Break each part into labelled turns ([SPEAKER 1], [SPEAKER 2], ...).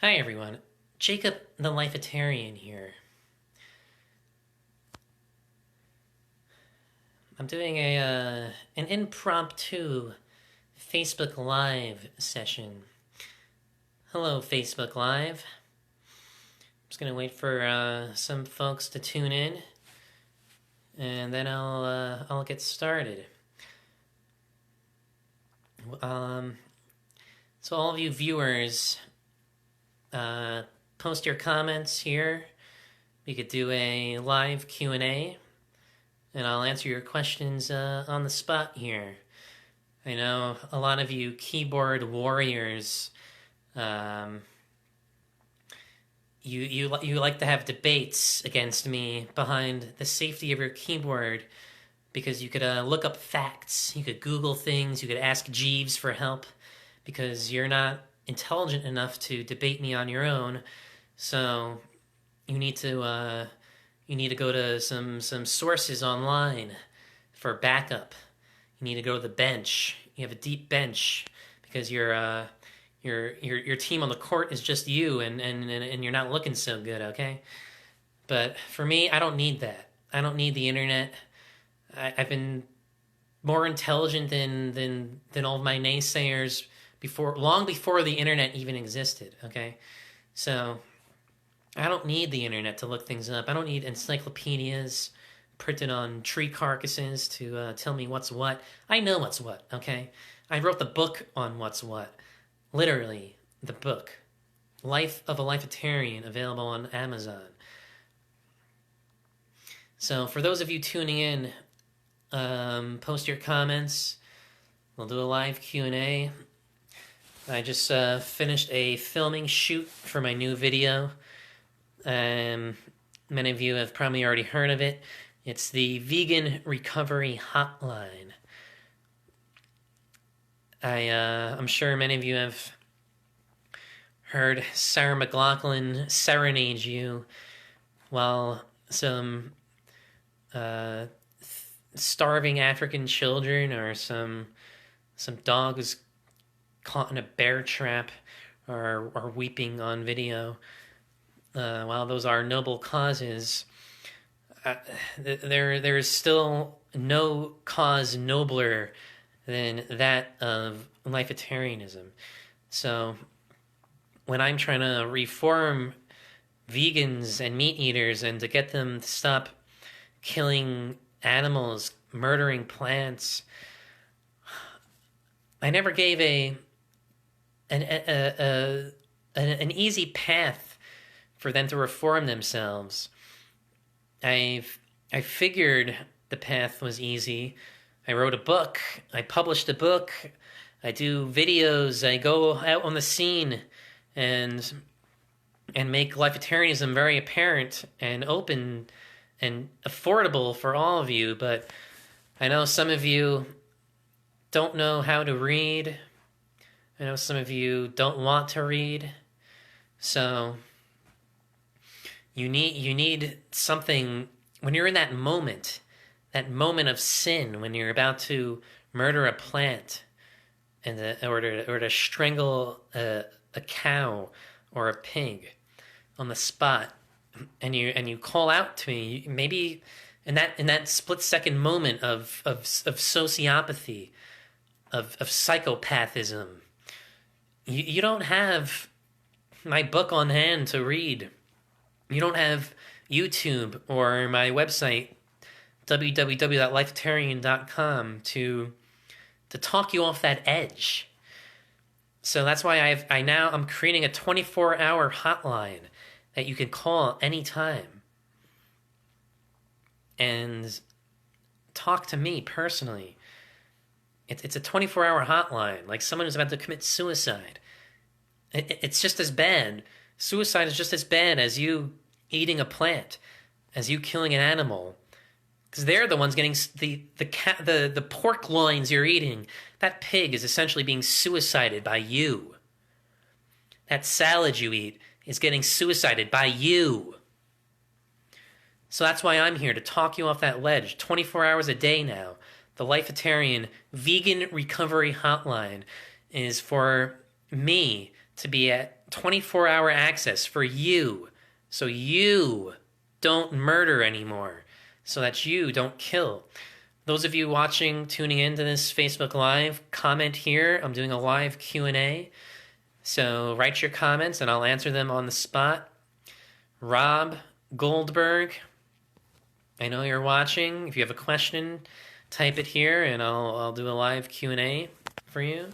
[SPEAKER 1] Hi everyone, Jacob the Lifetarian here. I'm doing an impromptu Facebook Live session. Hello, Facebook Live. I'm just gonna wait for some folks to tune in, and then I'll get started. So all of you viewers, post your comments here. We could do a live Q&A, and I'll answer your questions on the spot here. I know a lot of you keyboard warriors, you like to have debates against me behind the safety of your keyboard because you could look up facts, you could Google things, you could ask Jeeves for help because you're not intelligent enough to debate me on your own. So you need to go to some sources online for backup. You need to go to the bench. You have a deep bench because your team on the court is just you, and you're not looking so good. Okay, but for me, I don't need that. I don't need the internet. I've been more intelligent than all of my naysayers long before the internet even existed. Okay, so I don't need the internet to look things up. I don't need encyclopedias printed on tree carcasses to tell me what's what. I know what's what, okay? I wrote the book on what's what. Literally, the book. Life of a Lifetarian, available on Amazon. So for those of you tuning in, post your comments. We'll do a live Q&A. I just finished a filming shoot for my new video. Many of you have probably already heard of it. It's the Vegan Recovery Hotline. I'm sure many of you have heard Sarah McLachlan serenade you while some starving African children or some dogs caught in a bear trap are weeping on video. While those are noble causes, there is still no cause nobler than that of Lifetarianism. So when I'm trying to reform vegans and meat eaters and to get them to stop killing animals, murdering plants, I never gave an easy path for them to reform themselves. I figured the path was easy. I wrote a book. I published a book. I do videos. I go out on the scene and make Lifetarianism very apparent and open and affordable for all of you. But I know some of you don't know how to read. I know some of you don't want to read. So you need something when you're in that moment of sin, when you're about to murder a plant or to strangle a cow or a pig on the spot, and you call out to me, maybe in that split second moment of sociopathy, of psychopathism, you don't have my book on hand to read. You don't have YouTube or my website, www.lifetarian.com, to talk you off that edge. So that's why I'm creating a 24-hour hotline that you can call anytime and talk to me personally. It's a 24-hour hotline, like someone who's about to commit suicide. It's just as bad. Suicide is just as bad as you eating a plant, as you killing an animal, because they're the ones getting the pork loins you're eating. That pig is essentially being suicided by you. That salad you eat is getting suicided by you. So that's why I'm here, to talk you off that ledge 24 hours a day now. The Lifetarian Vegan Recovery Hotline is for me to be at 24-hour access for you, so you don't murder anymore, so that you don't kill. Those of you watching, tuning into this Facebook Live, comment here. I'm doing a live Q&A. So write your comments and I'll answer them on the spot. Rob Goldberg, I know you're watching. If you have a question, type it here and I'll do a live Q&A for you.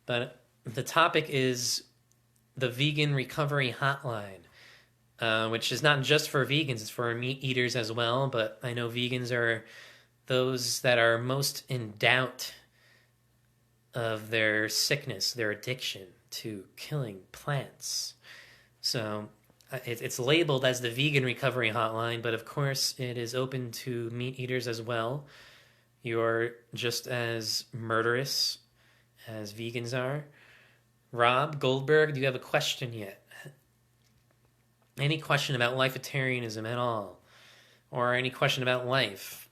[SPEAKER 1] But the topic is the Vegan Recovery Hotline, which is not just for vegans, it's for meat eaters as well. But I know vegans are those that are most in doubt of their sickness, their addiction to killing plants. So it's labeled as the Vegan Recovery Hotline, but of course it is open to meat eaters as well. You're just as murderous as vegans are. Rob Goldberg, do you have a question yet? Any question about lifetarianism at all? Or any question about life?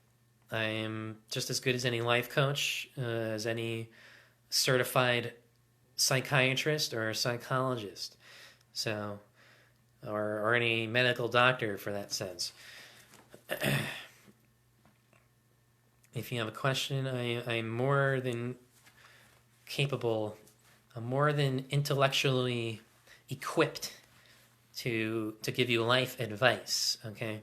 [SPEAKER 1] I am just as good as any life coach, as any certified psychiatrist or psychologist. So, or any medical doctor for that sense. If you have a question, I'm more than capable, I'm more than intellectually equipped to give you life advice, okay?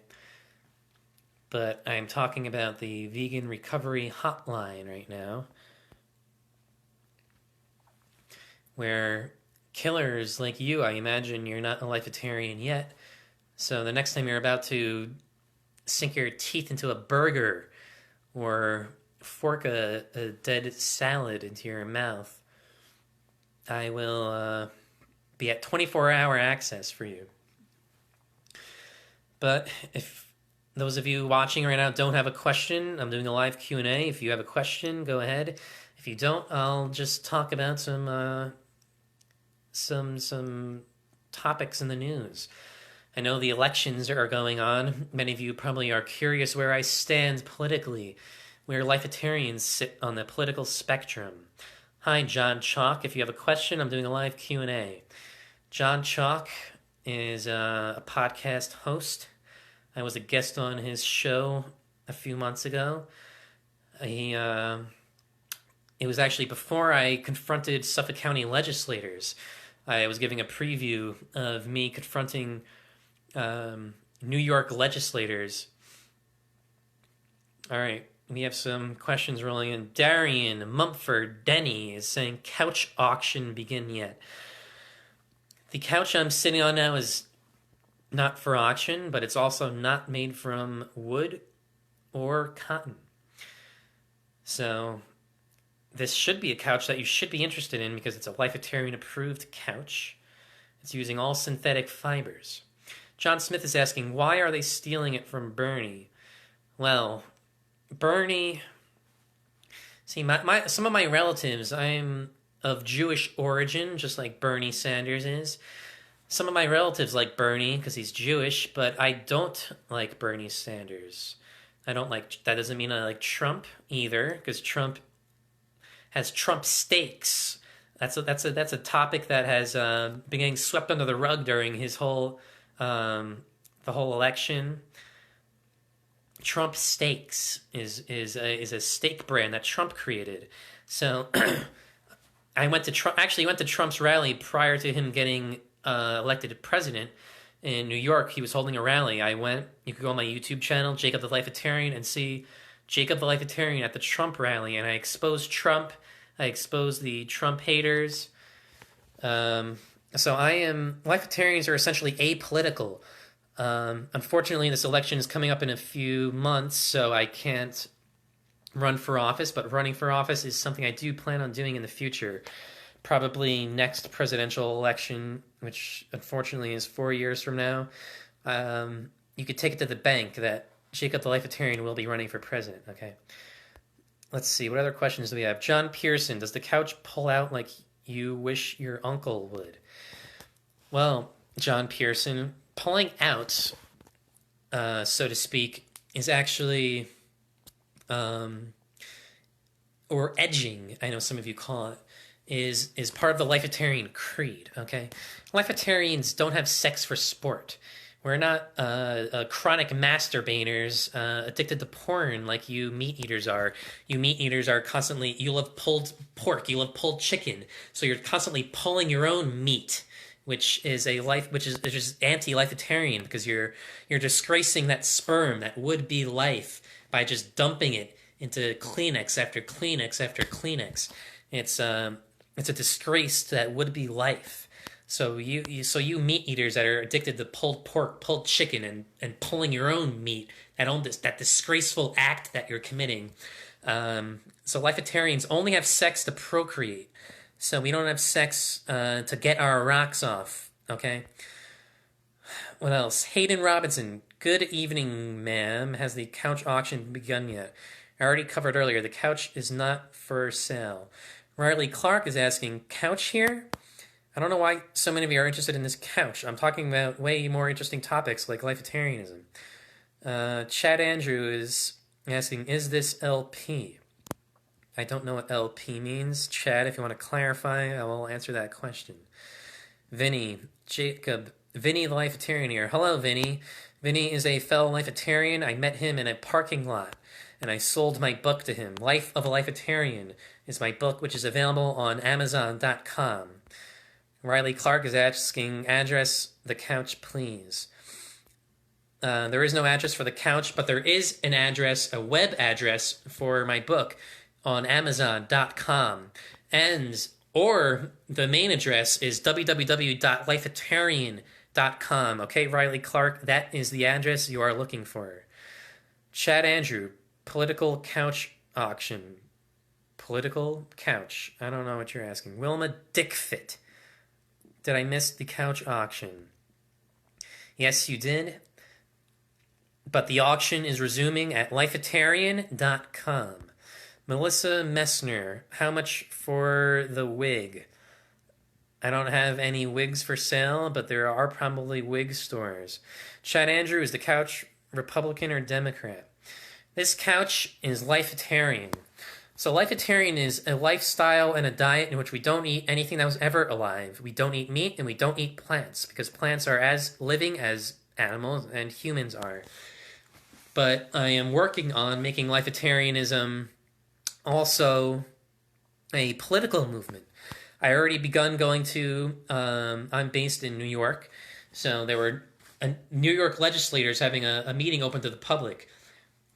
[SPEAKER 1] But I'm talking about the Vegan Recovery Hotline right now, where killers like you, I imagine you're not a lifetarian yet, so the next time you're about to sink your teeth into a burger or fork a dead salad into your mouth, I will be at 24-hour access for you. But if those of you watching right now don't have a question, I'm doing a live Q&A. If you have a question, go ahead. If you don't, I'll just talk about some topics in the news. I know the elections are going on. Many of you probably are curious where I stand politically, where lifetarians sit on the political spectrum. Hi, John Chalk. If you have a question, I'm doing a live Q&A. John Chalk is a podcast host. I was a guest on his show a few months ago. It was actually before I confronted Suffolk County legislators. I was giving a preview of me confronting New York legislators. All right, we have some questions rolling in. Darian Mumford Denny is saying, couch auction begin yet? The couch I'm sitting on now is not for auction, but it's also not made from wood or cotton. So this should be a couch that you should be interested in because it's a Lifetarian approved couch. It's using all synthetic fibers. John Smith is asking, why are they stealing it from Bernie? Well, Bernie, see, some of my relatives, I'm of Jewish origin, just like Bernie Sanders is. Some of my relatives like Bernie because he's Jewish, but I don't like Bernie Sanders. I don't like, that doesn't mean I like Trump either, because Trump has Trump steaks. That's a topic that has been getting swept under the rug during his whole the whole election. Trump Steaks is a steak brand that Trump created. So I went to Trump's rally prior to him getting elected president in New York. He was holding a rally. I went. You could go on my YouTube channel, Jacob the Lifetarian, and see Jacob the Lifetarian at the Trump rally. And I exposed Trump. I exposed the Trump haters. So Lifetarians are essentially apolitical. Unfortunately, this election is coming up in a few months, so I can't run for office, but running for office is something I do plan on doing in the future. Probably next presidential election, which unfortunately is 4 years from now. You could take it to the bank that Jacob the Lifetarian will be running for president, okay? Let's see, what other questions do we have? John Pearson, does the couch pull out like you wish your uncle would? Well, John Pearson, pulling out, so to speak, is actually, or edging, I know some of you call it, is part of the Lifetarian creed. Okay, Lifetarians don't have sex for sport. We're not chronic masturbators addicted to porn like you meat eaters are. You meat eaters are constantly, you love pulled pork, you love pulled chicken, so you're constantly pulling your own meat, which is which is anti-lifetarian because you're disgracing that sperm, that would be life, by just dumping it into Kleenex after Kleenex after Kleenex. It's a disgrace to that would be life. So you meat eaters that are addicted to pulled pork, pulled chicken, and pulling your own meat, that disgraceful act that you're committing. So Lifetarians only have sex to procreate. So we don't have sex to get our rocks off. Okay. What else? Hayden Robinson. Good evening, ma'am. Has the couch auction begun yet? I already covered earlier. The couch is not for sale. Riley Clark is asking, couch here? I don't know why so many of you are interested in this couch. I'm talking about way more interesting topics like Lifetarianism. Chad Andrew is asking, is this LP? I don't know what LP means. Chad, if you want to clarify, I will answer that question. Vinny the Lifetarian here. Hello, Vinny. Vinny is a fellow Lifetarian. I met him in a parking lot, and I sold my book to him. Life of a Lifetarian is my book, which is available on Amazon.com. Riley Clark is asking, address the couch, please. There is no address for the couch, but there is an address, a web address for my book on Amazon.com. Or the main address is www.lifetarian.com. Okay, Riley Clark, that is the address you are looking for. Chad Andrew, political couch auction. Political couch. I don't know what you're asking. Wilma Dickfit. Did I miss the couch auction? Yes, you did. But the auction is resuming at lifetarian.com. Melissa Messner, how much for the wig? I don't have any wigs for sale, but there are probably wig stores. Chad Andrew, is the couch Republican or Democrat? This couch is Lifetarian. So Lifetarian is a lifestyle and a diet in which we don't eat anything that was ever alive. We don't eat meat and we don't eat plants because plants are as living as animals and humans are. But I am working on making Lifetarianism also a political movement. I already begun going to, I'm based in New York, so there were New York legislators having a meeting open to the public.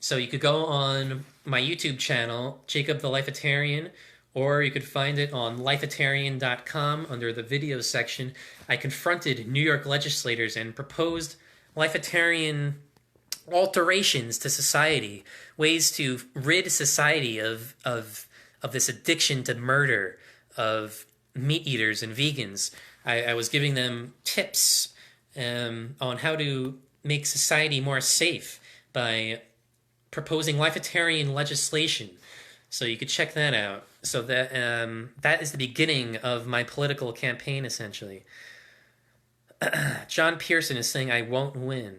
[SPEAKER 1] So you could go on my YouTube channel, Jacob the Lifetarian, or you could find it on lifetarian.com under the videos section. I confronted New York legislators and proposed Lifetarian alterations to society, ways to rid society of this addiction to murder of meat eaters and vegans. I was giving them tips on how to make society more safe by proposing Lifetarian legislation. So you could check that out. So that is the beginning of my political campaign, essentially. John Pearson is saying I won't win.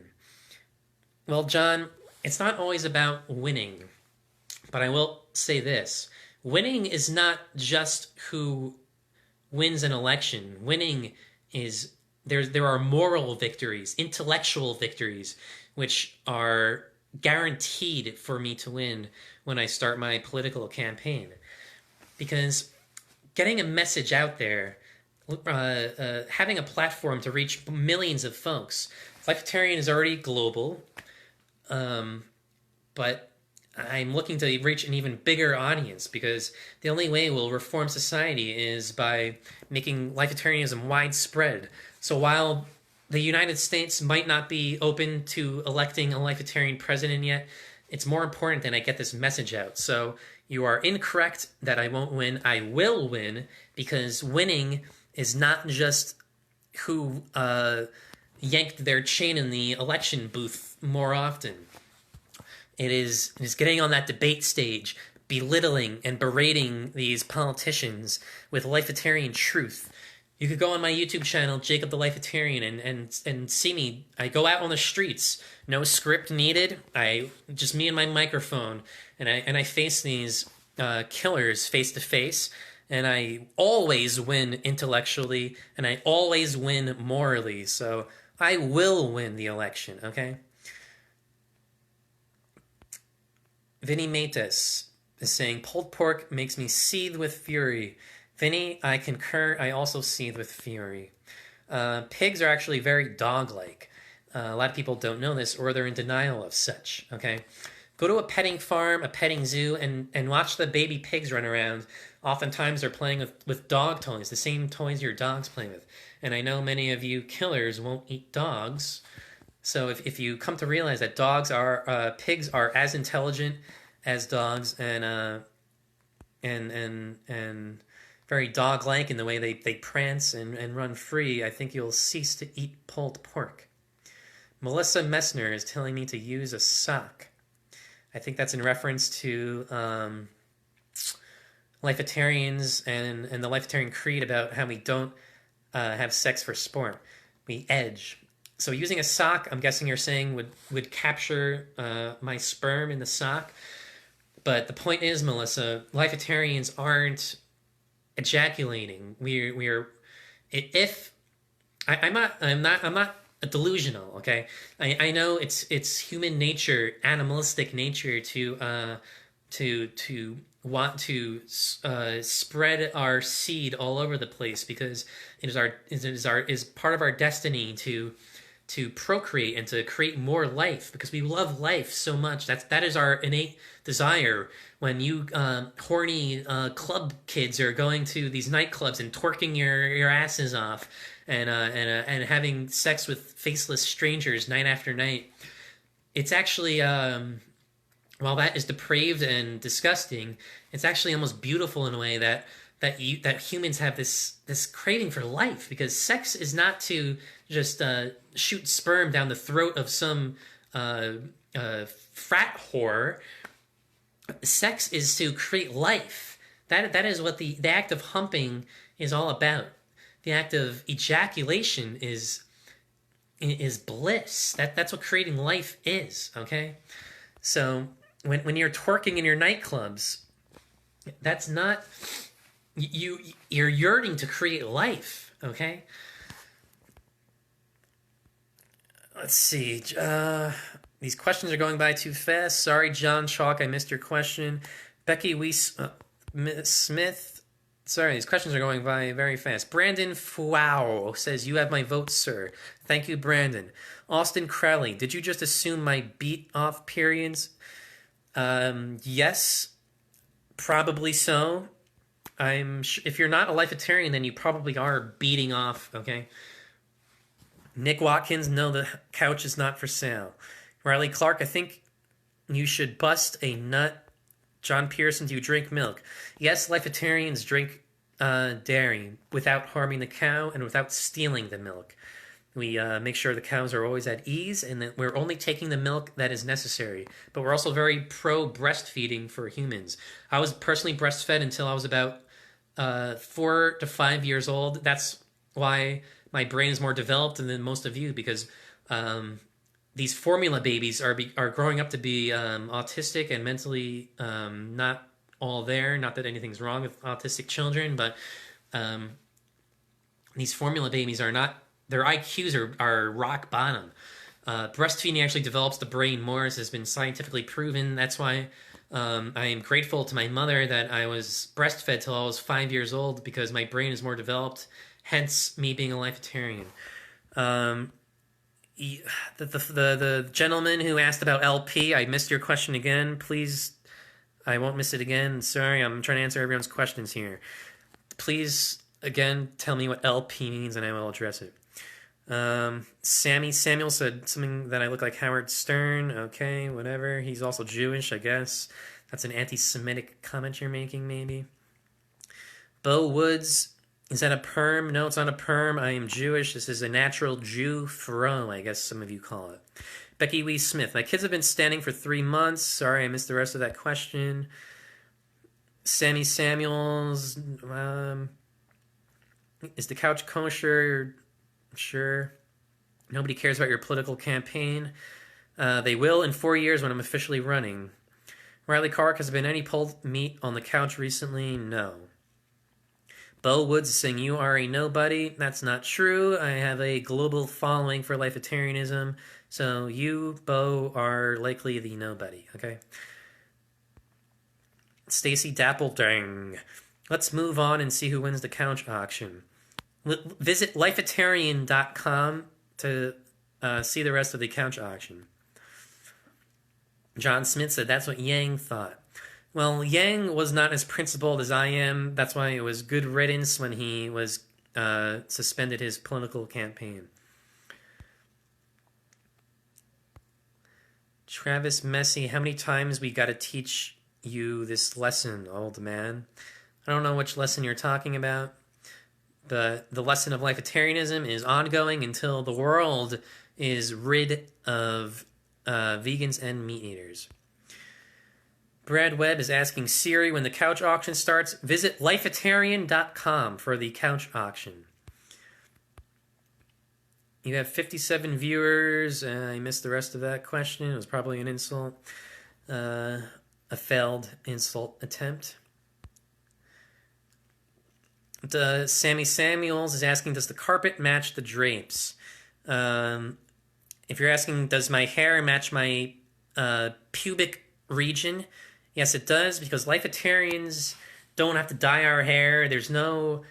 [SPEAKER 1] Well, John, it's not always about winning, but I will say this. Winning is not just who wins an election. Winning is, there are moral victories, intellectual victories, which are guaranteed for me to win when I start my political campaign. Because getting a message out there, having a platform to reach millions of folks, Lifetarian is already global, but I'm looking to reach an even bigger audience because the only way we'll reform society is by making Lifetarianism widespread. So while the United States might not be open to electing a Lifetarian president yet, it's more important that I get this message out. So you are incorrect that I won't win. I will win, because winning is not just who yanked their chain in the election booth more often. It is getting on that debate stage, belittling and berating these politicians with Lifetarian truth. You could go on my YouTube channel, Jacob the Lifetarian, and see me. I go out on the streets, no script needed. Just me and my microphone, and I face these killers face to face, and I always win intellectually, and I always win morally. So I will win the election, okay? Vinny Matus is saying, pulled pork makes me seethe with fury. Vinny, I concur. I also seethe with fury. Pigs are actually very dog-like. A lot of people don't know this, or they're in denial of such, okay? Go to a petting farm, a petting zoo, and watch the baby pigs run around. Oftentimes they're playing with dog toys, the same toys your dogs play with. And I know many of you killers won't eat dogs. So if you come to realize that pigs are as intelligent as dogs, and very dog-like in the way they prance and run free, I think you'll cease to eat pulled pork. Melissa Messner is telling me to use a sock. I think that's in reference to Lifetarians and the Lifetarian creed about how we don't have sex for sport. We edge. So using a sock, I'm guessing you're saying would capture my sperm in the sock. But the point is, Melissa, Lifetarians aren't ejaculating. I'm not delusional, okay? I know it's human nature, animalistic nature to want to spread our seed all over the place, because it is part of our destiny to procreate and to create more life, because we love life so much. That is our innate desire. When you horny club kids are going to these nightclubs and twerking your asses off and having sex with faceless strangers night after night, it's actually while that is depraved and disgusting, it's actually almost beautiful in a way that humans have this craving for life, because sex is not to just shoot sperm down the throat of some frat whore. Sex is to create life. That is what the act of humping is all about. The act of ejaculation is bliss. That's what creating life is, okay? So when you're twerking in your nightclubs, that's not... You're yearning to create life, okay? Let's see. These questions are going by too fast. Sorry, John Chalk, I missed your question. Becky Smith. Sorry, these questions are going by very fast. Brandon Fuao says, you have my vote, sir. Thank you, Brandon. Austin Crowley, did you just assume my beat-off periods? Yes, probably so. If you're not a Lifetarian, then you probably are beating off, okay? Nick Watkins, no, the couch is not for sale. Riley Clark, I think you should bust a nut. John Pearson, do you drink milk? Yes, Lifetarians drink dairy without harming the cow and without stealing the milk. We make sure the cows are always at ease, and that we're only taking the milk that is necessary. But we're also very pro-breastfeeding for humans. I was personally breastfed until I was about 4 to 5 years old. That's why my brain is more developed than most of you, because these formula babies are growing up to be autistic and mentally not all there. Not that anything's wrong with autistic children, but these formula babies are not... Their IQs are rock bottom. Breastfeeding actually develops the brain more, as has been scientifically proven. That's why I am grateful to my mother that I was breastfed till I was 5 years old, because my brain is more developed, hence me being a Lifetarian. The gentleman who asked about LP, I missed your question again. Please, I won't miss it again. Sorry, I'm trying to answer everyone's questions here. Please, again, tell me what LP means and I will address it. Sammy Samuel said something that I look like Howard Stern. Okay, whatever. He's also Jewish, I guess. That's an anti-Semitic comment you're making, maybe. Bo Woods, is that a perm? No, it's not a perm. I am Jewish. This is a natural Jew fro, I guess some of you call it. Becky Wee Smith, my kids have been standing for 3 months. Sorry, I missed the rest of that question. Sammy Samuels, is the couch kosher? Sure. Nobody cares about your political campaign. They will in 4 years when I'm officially running. Riley Clark, has there been any pulled meat on the couch recently? No. Bo Woods is saying, you are a nobody. That's not true. I have a global following for Lifetarianism. So you, Bo, are likely the nobody, okay? Stacy Dappledang. Let's move on and see who wins the couch auction. Visit lifetarian.com to see the rest of the couch auction. John Smith said that's what Yang thought. Well, Yang was not as principled as I am. That's why it was good riddance when he was suspended his political campaign. Travis Messi, how many times we got to teach you this lesson, old man? I don't know which lesson you're talking about. The lesson of Lifetarianism is ongoing until the world is rid of vegans and meat eaters. Brad Webb is asking Siri when the couch auction starts. Visit lifetarian.com for the couch auction. You have 57 viewers. I missed the rest of that question. It was probably an insult. A failed insult attempt. Sammy Samuels is asking, does the carpet match the drapes? If you're asking, does my hair match my pubic region? Yes, it does, because Lifetarians don't have to dye our hair. There's no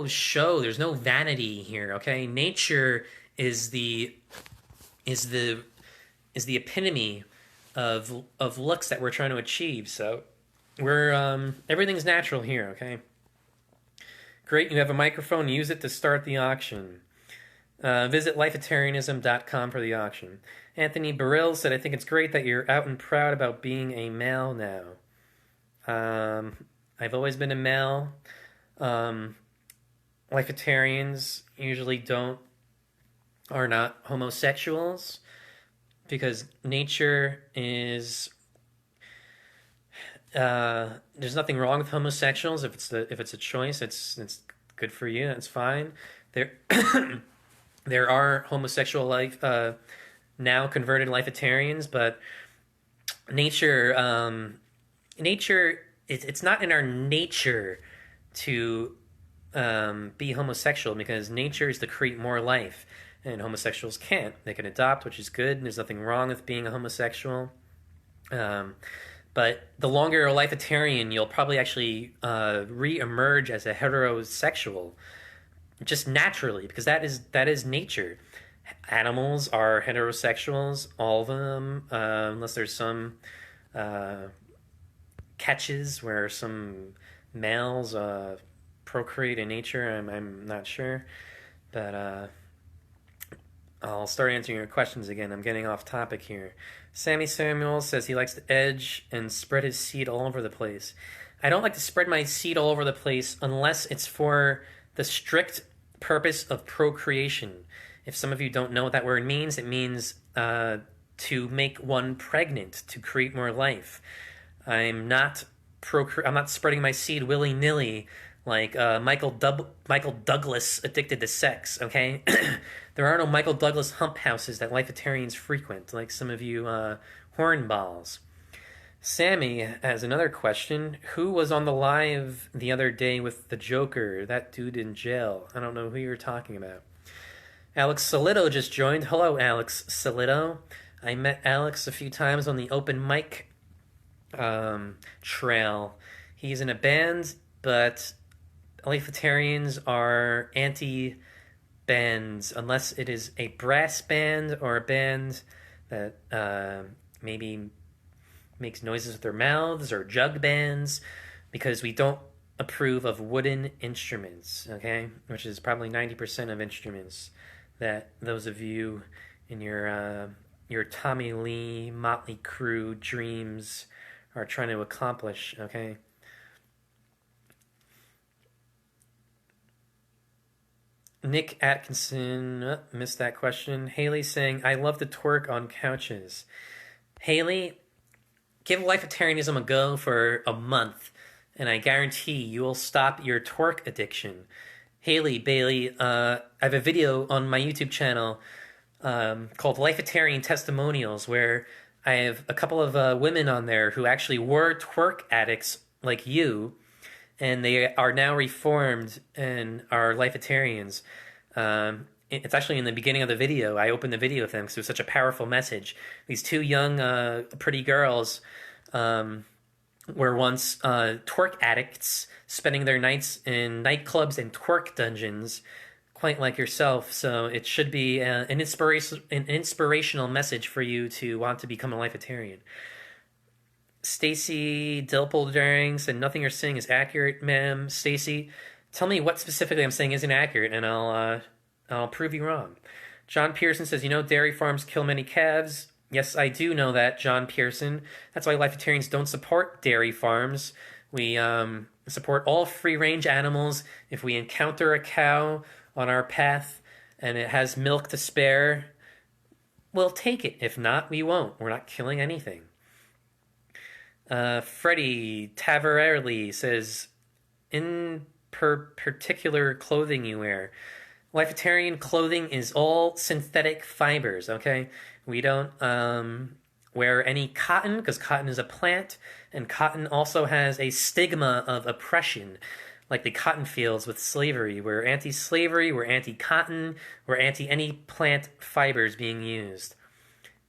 [SPEAKER 1] show. There's no vanity here. Okay, nature is the epitome of looks that we're trying to achieve. So we're everything's natural here. Okay, great. You have a microphone. Use it to start the auction. Visit lifetarianism.com for the auction. Anthony Burrill said, I think it's great that you're out and proud about being a male now. I've always been a male. Lifetarians usually are not homosexuals because nature is... there's nothing wrong with homosexuals. If it's a choice, it's good for you. That's fine. There are homosexual now converted Lifetarians, but nature it's not in our nature to be homosexual, because nature is to create more life, and homosexuals can't. They can adopt, which is good, and there's nothing wrong with being a homosexual. But the longer you're a Lifetarian, you'll probably actually re-emerge as a heterosexual, just naturally, because that is nature. Animals are heterosexuals, all of them, unless there's some catches where some males procreate in nature. I'm not sure, but I'll start answering your questions again. I'm getting off topic here. Sammy Samuel says he likes to edge and spread his seed all over the place. I don't like to spread my seed all over the place unless it's for the strict purpose of procreation. If some of you don't know what that word means, it means to make one pregnant, to create more life. I'm not spreading my seed willy-nilly like Michael Douglas addicted to sex, okay? There are no Michael Douglas hump houses that Lifetarians frequent, like some of you hornballs. Sammy has another question. Who was on the live the other day with the Joker? That dude in jail. I don't know who you're talking about. Alex Solito just joined. Hello, Alex Solito. I met Alex a few times on the open mic trail. He's in a band, but Lifetarians are anti-bands unless it is a brass band or a band that maybe makes noises with their mouths, or jug bands, because we don't approve of wooden instruments, okay? Which is probably 90% of instruments that those of you in your Tommy Lee, Motley Crue dreams are trying to accomplish, okay? Nick Atkinson, missed that question. Haley saying, I love to twerk on couches. Haley, give Lifetarianism a go for a month, and I guarantee you will stop your twerk addiction. Haley Bailey, I have a video on my YouTube channel called Lifetarian Testimonials, where I have a couple of women on there who actually were twerk addicts like you, and they are now reformed and are Lifetarians. It's actually in the beginning of the video. I opened the video with them because it was such a powerful message. These two young, pretty girls were once twerk addicts, spending their nights in nightclubs and twerk dungeons, quite like yourself. So it should be an inspirational message for you to want to become a Lifetarian. Stacy Dilpoldering said, nothing you're saying is accurate, ma'am. Stacy, tell me what specifically I'm saying isn't accurate, and I'll prove you wrong. John Pearson says, dairy farms kill many calves. Yes, I do know that, John Pearson. That's why Lifetarians don't support dairy farms. We support all free-range animals. If we encounter a cow on our path and it has milk to spare, we'll take it. If not, we won't. We're not killing anything. Freddie Tavarelli says, in particular clothing you wear. Lifetarian clothing is all synthetic fibers, okay? We don't wear any cotton, because cotton is a plant, and cotton also has a stigma of oppression, like the cotton fields with slavery. We're anti-slavery, we're anti-cotton, we're anti any plant fibers being used.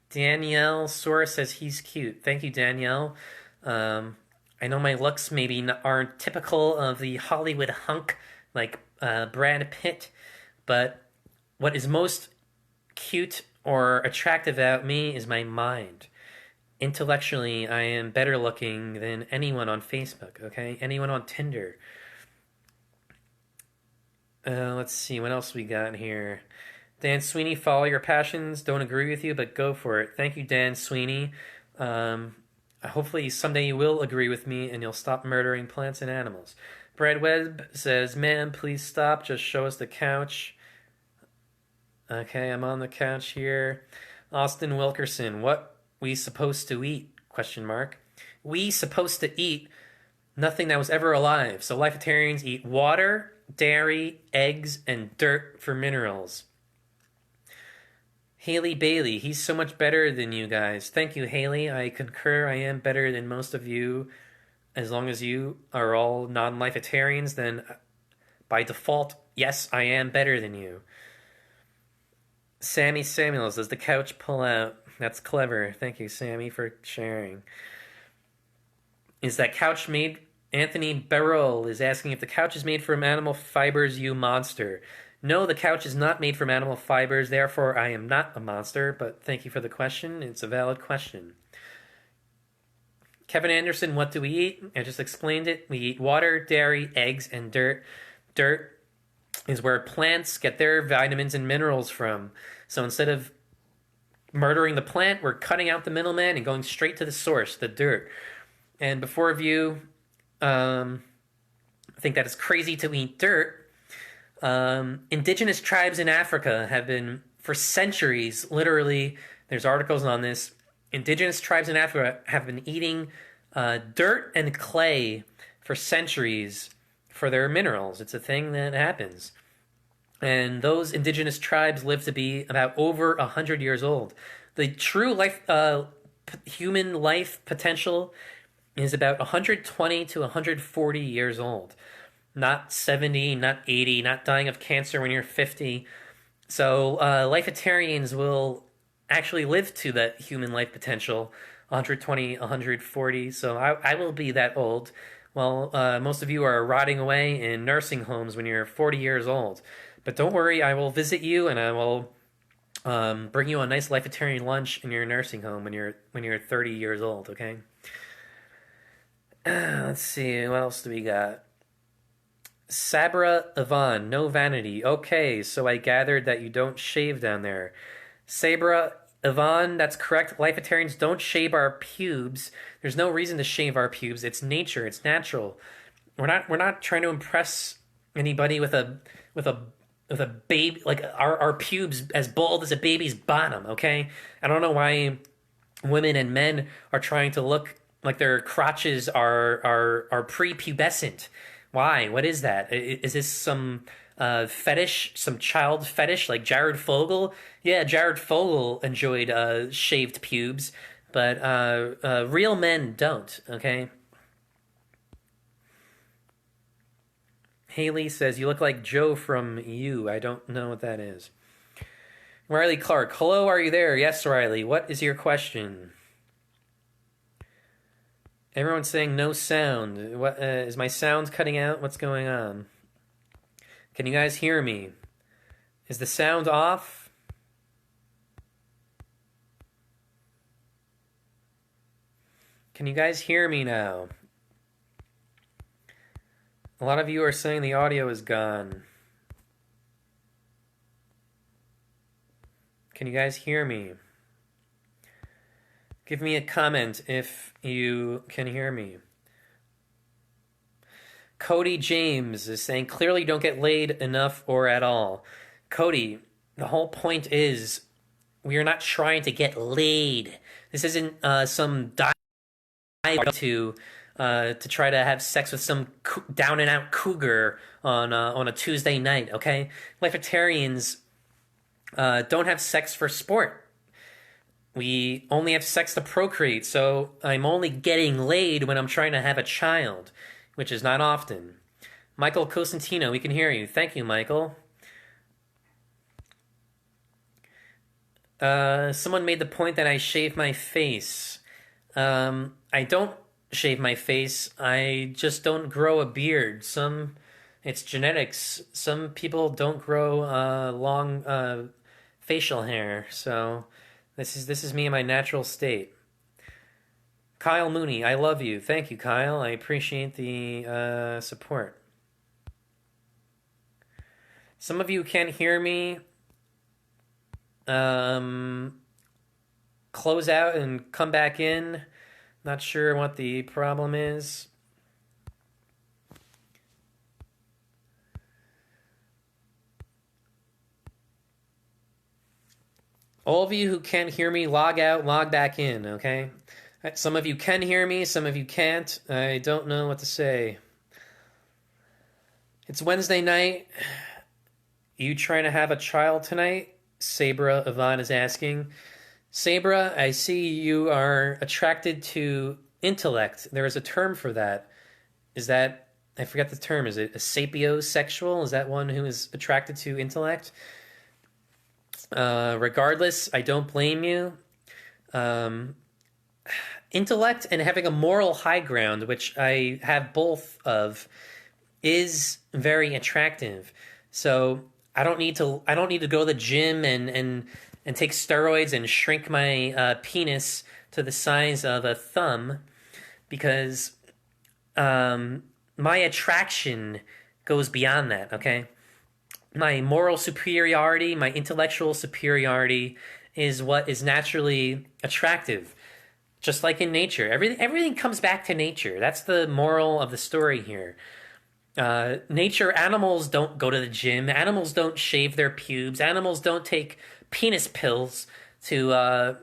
[SPEAKER 1] Danielle Sora says he's cute. Thank you, Danielle. I know my looks maybe aren't typical of the Hollywood hunk like Brad Pitt, but what is most cute or attractive about me is my mind. Intellectually, I am better looking than anyone on Facebook, okay? Anyone on Tinder. Let's see, what else we got here? Dan Sweeney, follow your passions. Don't agree with you, but go for it. Thank you, Dan Sweeney. Hopefully someday you will agree with me and you'll stop murdering plants and animals. Brad Webb says, ma'am, please stop. Just show us the couch. Okay, I'm on the couch here. Austin Wilkerson, what we supposed to eat? Question mark. We supposed to eat nothing that was ever alive. So Lifetarians eat water, dairy, eggs, and dirt for minerals. Haley Bailey, he's so much better than you guys. Thank you, Haley. I concur. I am better than most of you. As long as you are all non-Lifetarians, then by default, yes, I am better than you. Sammy Samuels, does the couch pull out? That's clever. Thank you, Sammy, for sharing. Is that couch made? Anthony Beryl is asking if the couch is made from animal fibers, you monster. No, the couch is not made from animal fibers, therefore I am not a monster, but thank you for the question. It's a valid question. Kevin Anderson, what do we eat? I just explained it. We eat water, dairy, eggs, and dirt. Dirt is where plants get their vitamins and minerals from. So instead of murdering the plant, we're cutting out the middleman and going straight to the source, the dirt. And before of you think that it's crazy to eat dirt, indigenous tribes in Africa have been, for centuries, literally, there's articles on this, indigenous tribes in Africa have been eating dirt and clay for centuries for their minerals. It's a thing that happens. And those indigenous tribes live to be about over 100 years old. The true human life potential is about 120 to 140 years old. Not 70, not 80, not dying of cancer when you're 50. So Lifetarians will actually live to that human life potential, 120, 140. So I will be that old. Well, most of you are rotting away in nursing homes when you're 40 years old. But don't worry, I will visit you and I will bring you a nice Lifetarian lunch in your nursing home when you're 30 years old, okay? Let's see, what else do we got? Sabra Yvonne, no vanity. Okay, so I gathered that you don't shave down there. Sabra Yvonne, that's correct. Lifetarians don't shave our pubes. There's no reason to shave our pubes. It's nature. It's natural. We're not trying to impress anybody with a baby, like our pubes as bald as a baby's bottom. Okay, I don't know why women and men are trying to look like their crotches are prepubescent. Why? What is that? Is this some fetish, some child fetish like Jared Fogle? Yeah, Jared Fogle enjoyed shaved pubes, but real men don't, okay? Haley says, you look like Joe from You. I don't know what that is. Riley Clark, hello, are you there? Yes, Riley. What is your question? Everyone's saying no sound. What is my sound cutting out? What's going on? Can you guys hear me? Is the sound off? Can you guys hear me now? A lot of you are saying the audio is gone. Can you guys hear me? Give me a comment if you can hear me. Cody James is saying, clearly you don't get laid enough or at all. Cody, the whole point is we are not trying to get laid. This isn't some dive to try to have sex with some down and out cougar on a Tuesday night. Okay, Lifetarians don't have sex for sport. We only have sex to procreate. So I'm only getting laid when I'm trying to have a child, which is not often. Michael Cosentino, we can hear you. Thank you, Michael. Someone made the point that I shave my face. I don't shave my face. I just don't grow a beard. It's genetics. Some people don't grow long facial hair. So this is me in my natural state. Kyle Mooney, I love you. Thank you, Kyle. I appreciate the support. Some of you can't hear me. Close out and come back in. Not sure what the problem is. All of you who can't hear me, log out, log back in, okay? Some of you can hear me, some of you can't. I don't know what to say. It's Wednesday night. You trying to have a child tonight? Sabra Yvonne is asking. Sabra, I see you are attracted to intellect. There is a term for that. Is that, I forget the term, is it a sapiosexual? Is that one who is attracted to intellect? Regardless, I don't blame you. Intellect and having a moral high ground, which I have both of, is very attractive. So I don't need to go to the gym and take steroids and shrink my penis to the size of a thumb, because my attraction goes beyond that, okay? My moral superiority, my intellectual superiority is what is naturally attractive. Just like in nature. Everything comes back to nature. That's the moral of the story here. Nature, animals don't go to the gym. Animals don't shave their pubes. Animals don't take penis pills to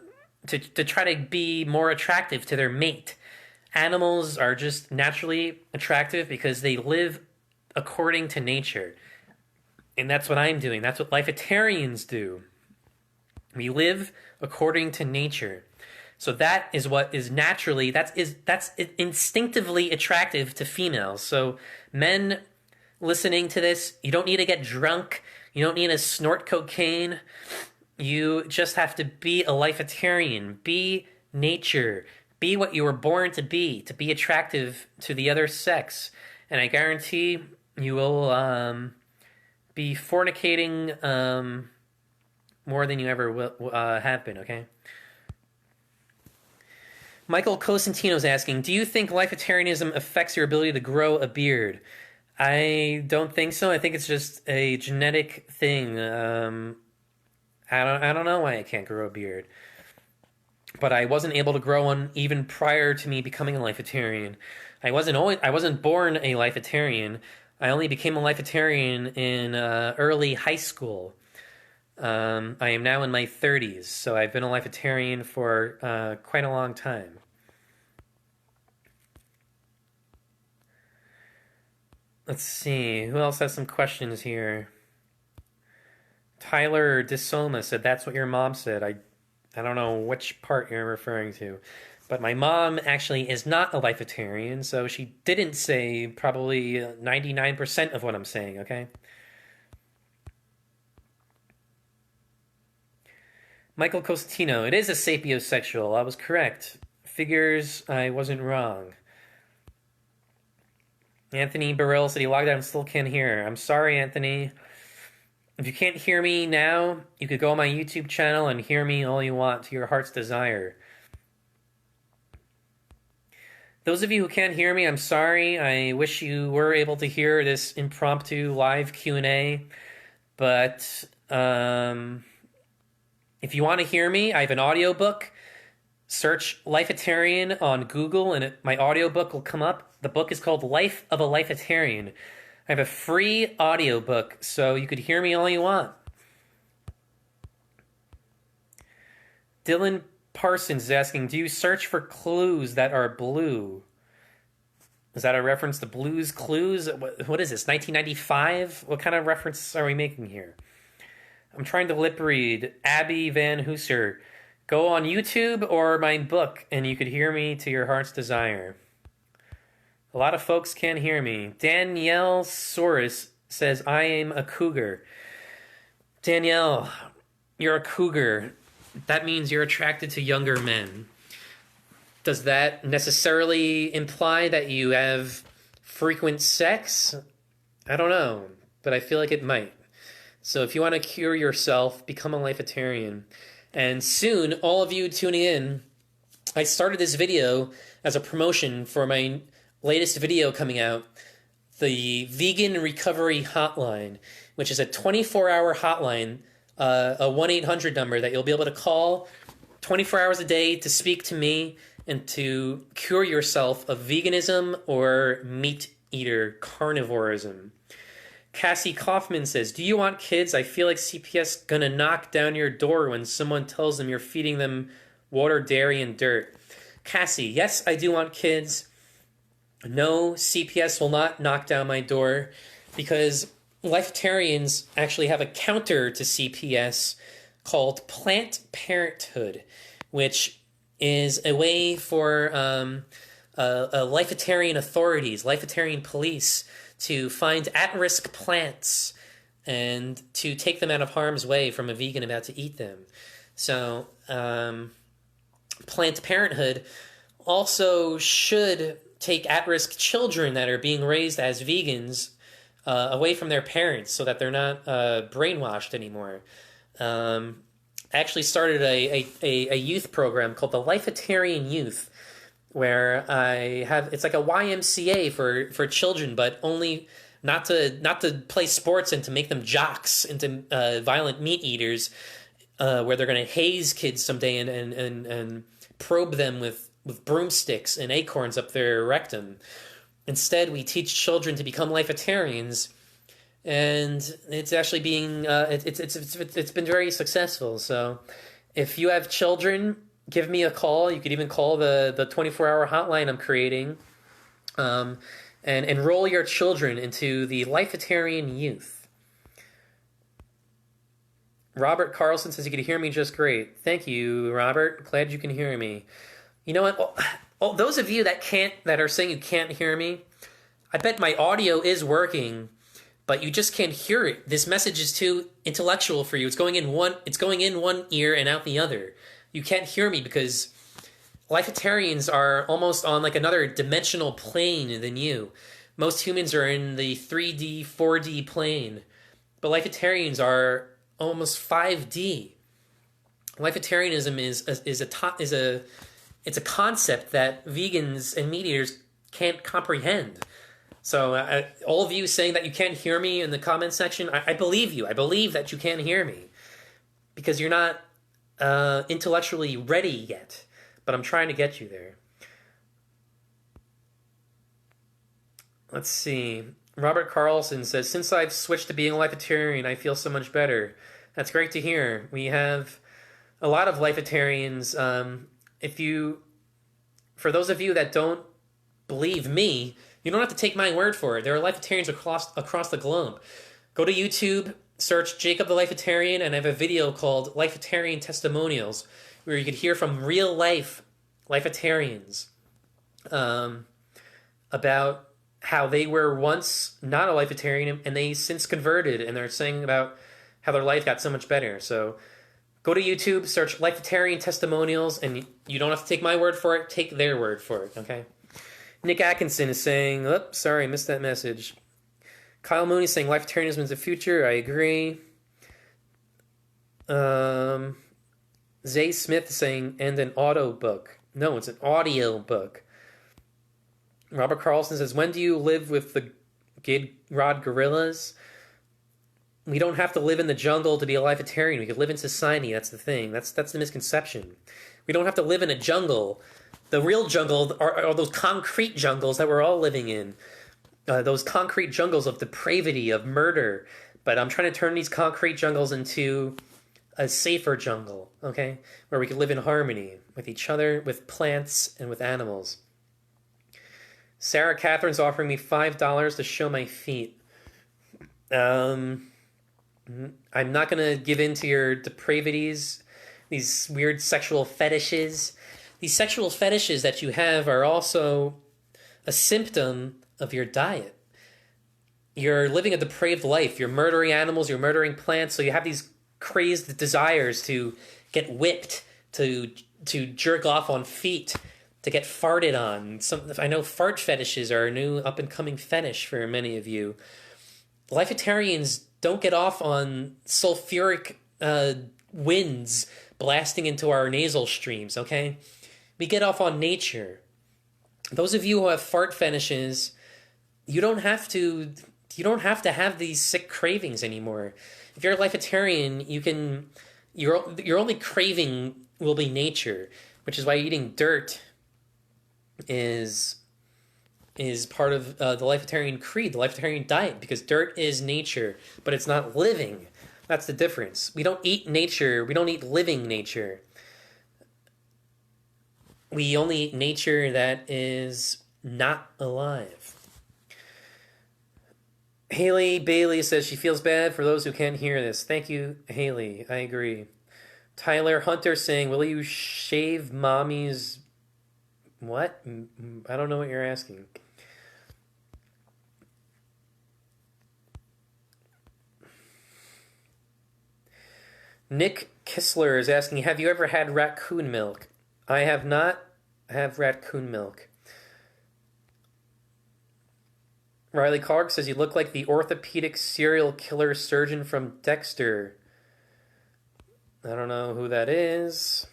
[SPEAKER 1] try to be more attractive to their mate. Animals are just naturally attractive because they live according to nature. And that's what I'm doing. That's what Lifetarians do. We live according to nature. So that is what is naturally, that's instinctively attractive to females. So men listening to this, you don't need to get drunk. You don't need to snort cocaine. You just have to be a Lifetarian. Be nature. Be what you were born to be attractive to the other sex. And I guarantee you will be fornicating more than you ever have been, okay? Michael Cosentino's asking, do you think Lifetarianism affects your ability to grow a beard? I don't think so. I think it's just a genetic thing. I don't know why I can't grow a beard. But I wasn't able to grow one even prior to me becoming a Lifetarian. I wasn't born a Lifetarian. I only became a Lifetarian in early high school. I am now in my 30s, so I've been a Lifetarian for quite a long time. Let's see, who else has some questions here? Tyler Disoma said, that's what your mom said. I don't know which part you're referring to. But my mom actually is not a Lifetarian, so she didn't say probably 99% of what I'm saying, okay? Michael Costantino, it is a sapiosexual. I was correct. Figures I wasn't wrong. Anthony Burrell said he logged out and still can't hear. I'm sorry, Anthony. If you can't hear me now, you could go on my YouTube channel and hear me all you want to your heart's desire. Those of you who can't hear me, I'm sorry. I wish you were able to hear this impromptu live Q&A. But if you want to hear me, I have an audiobook. Search Lifetarian on Google and my audiobook will come up. The book is called Life of a Lifetarian. I have a free audiobook, so you could hear me all you want. Dylan Parsons is asking, do you search for clues that are blue? Is that a reference to Blue's Clues? What is this, 1995? What kind of reference are we making here? I'm trying to lip read. Abby Van Hooser. Go on YouTube or my book, and you could hear me to your heart's desire. A lot of folks can't hear me. Danielle Soros says, I am a cougar. Danielle, you're a cougar. That means you're attracted to younger men. Does that necessarily imply that you have frequent sex? I don't know, but I feel like it might. So if you want to cure yourself, become a Lifetarian. And soon, all of you tuning in, I started this video as a promotion for my latest video coming out, the Vegan Recovery Hotline, which is a 24-hour hotline, a 1-800 number that you'll be able to call 24 hours a day to speak to me and to cure yourself of veganism or meat eater carnivorism. Cassie Kaufman says, do you want kids? I feel like CPS gonna knock down your door when someone tells them you're feeding them water, dairy, and dirt. Cassie, yes, I do want kids. No, CPS will not knock down my door because Lifetarians actually have a counter to CPS called Planned Parenthood, which is a way for Lifetarian authorities, Lifetarian police, to find at-risk plants and to take them out of harm's way from a vegan about to eat them. So Planned Parenthood also should take at-risk children that are being raised as vegans away from their parents so that they're not brainwashed anymore. I actually started a youth program called the Lifetarian Youth, where it's like a YMCA for children, but only not to play sports and to make them jocks into violent meat eaters, where they're going to haze kids someday and probe them with broomsticks and acorns up their rectum. Instead, we teach children to become Lifetarians, and it's actually being it's been very successful. So, if you have children, give me a call. You could even call the 24-hour hotline I'm creating, and enroll your children into the Lifetarian Youth. Robert Carlson says he could hear me just great. Thank you, Robert. Glad you can hear me. You know what? Well, those of you that are saying you can't hear me, I bet my audio is working, but you just can't hear it. This message is too intellectual for you. It's going in one ear and out the other. You can't hear me because Lifetarians are almost on like another dimensional plane than you. Most humans are in the 3D, 4D plane, but Lifetarians are almost 5D. Lifetarianism it's a concept that vegans and meat eaters can't comprehend. So all of you saying that you can't hear me in the comment section, I believe you. I believe that you can't hear me because you're not intellectually ready yet, but I'm trying to get you there. Let's see. Robert Carlson says, since I've switched to being a Lifetarian, I feel so much better. That's great to hear. We have a lot of Lifetarians. For those of you that don't believe me, you don't have to take my word for it. There are Lifetarians across the globe. Go to YouTube, search Jacob the Lifetarian, and I have a video called Lifetarian Testimonials, where you could hear from real-life Lifetarians, about how they were once not a Lifetarian and they since converted, and they're saying about how their life got so much better. So go to YouTube, search Lifetarian testimonials, and you don't have to take my word for it, take their word for it, okay? Nick Atkinson is saying, oh, sorry, I missed that message. Kyle Mooney is saying Lifetarianism is the future. I agree. Zay Smith is saying, and an auto book. No, it's an audio book. Robert Carlson says, when do you live with the Gid Rod gorillas? We don't have to live in the jungle to be a Lifetarian. We could live in society. That's the thing. That's the misconception. We don't have to live in a jungle. The real jungle are those concrete jungles that we're all living in. Those concrete jungles of depravity, of murder. But I'm trying to turn these concrete jungles into a safer jungle, okay? Where we could live in harmony with each other, with plants, and with animals. Sarah Catherine's offering me $5 to show my feet. I'm not going to give in to your depravities, these weird sexual fetishes. These sexual fetishes that you have are also a symptom of your diet. You're living a depraved life. You're murdering animals, you're murdering plants, so you have these crazed desires to get whipped, to jerk off on feet, to get farted on. I know fart fetishes are a new up-and-coming fetish for many of you. Lifetarians don't get off on sulfuric winds blasting into our nasal streams, okay? We get off on nature. Those of you who have fart fetishes, you don't have to have these sick cravings anymore. If you're a Lifetarian, your only craving will be nature, which is why eating dirt is part of the Lifetarian creed, the Lifetarian diet, because dirt is nature, but it's not living. That's the difference. We don't eat nature. We don't eat living nature. We only eat nature that is not alive. Haley Bailey says she feels bad for those who can't hear this. Thank you, Haley. I agree. Tyler Hunter saying, will you shave mommy's... What? I don't know what you're asking. Nick Kissler is asking, have you ever had raccoon milk? I have not had raccoon milk. Riley Clark says, you look like the orthopedic serial killer surgeon from Dexter. I don't know who that is.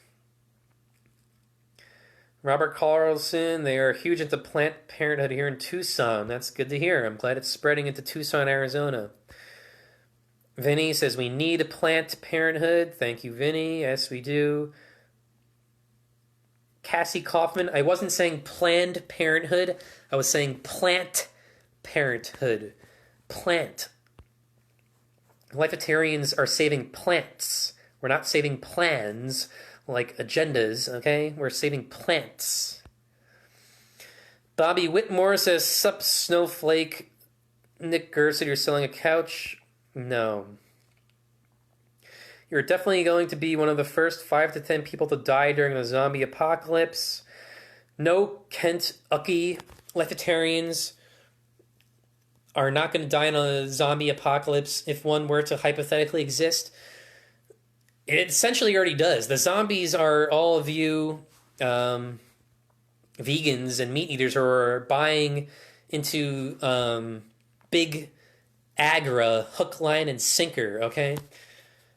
[SPEAKER 1] Robert Carlson, they are huge into Planned Parenthood here in Tucson. That's good to hear. I'm glad it's spreading into Tucson, Arizona. Vinny says, we need Planned Parenthood. Thank you, Vinny. Yes, we do. Cassie Kaufman, I wasn't saying Planned Parenthood. I was saying Plant Parenthood. Plant. Lifetarians are saving plants. We're not saving plans like agendas, okay? We're saving plants. Bobby Whitmore says, sup, snowflake. Nick Gurr said, you're selling a couch. No. You're definitely going to be one of the first 5 to 10 people to die during the zombie apocalypse. No Kent Ucky Lifetarians are not going to die in a zombie apocalypse if one were to hypothetically exist. It essentially already does. The zombies are all of you vegans and meat eaters who are buying into big agra, hook, line, and sinker, okay?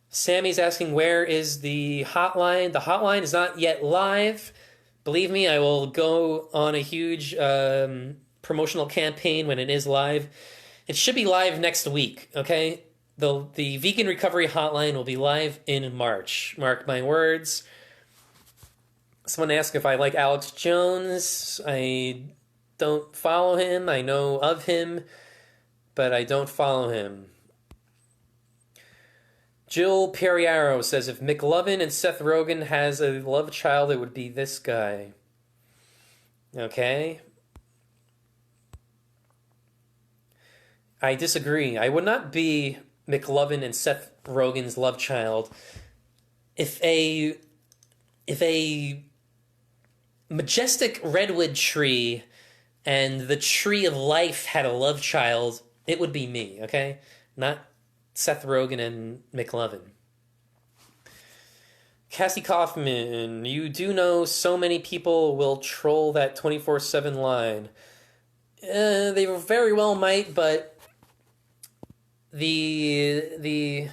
[SPEAKER 1] Sammy's asking, where is the hotline? The hotline is not yet live. Believe me, I will go on a huge promotional campaign when it is live. It should be live next week, okay? The Vegan Recovery Hotline will be live in March. Mark my words. Someone asked if I like Alex Jones. I don't follow him. I know of him, but I don't follow him. Jill Perriaro says, if McLovin and Seth Rogen has a love child, it would be this guy. Okay. I disagree. I would not be McLovin and Seth Rogen's love child if a majestic redwood tree and the tree of life had a love child, it would be me, okay? Not Seth Rogen and McLovin. Cassie Kaufman, you do know so many people will troll that 24/7 line. They very well might, but the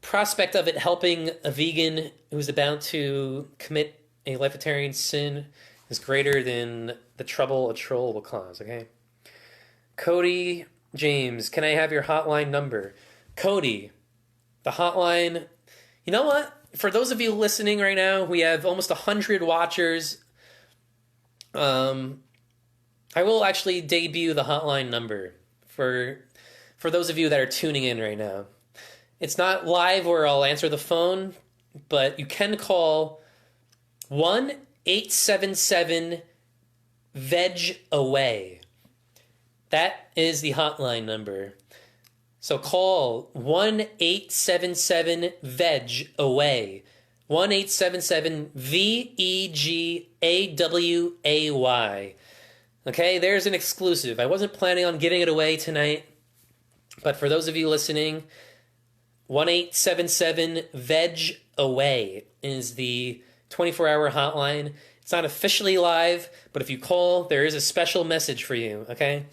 [SPEAKER 1] prospect of it helping a vegan who's about to commit a lifetarian sin is greater than the trouble a troll will cause, okay? Cody James, can I have your hotline number? Cody, the hotline... You know what? For those of you listening right now, we have almost 100 watchers. I will actually debut the hotline number for those of you that are tuning in right now. It's not live where I'll answer the phone, but you can call 1-877-VEG-AWAY. That is the hotline number. So call 1-877-VEG-AWAY. 1-877-VEGAWAY. Okay, there's an exclusive. I wasn't planning on giving it away tonight, but for those of you listening, 1-877-VEG-AWAY is the 24-hour hotline. It's not officially live, but if you call, there is a special message for you, okay?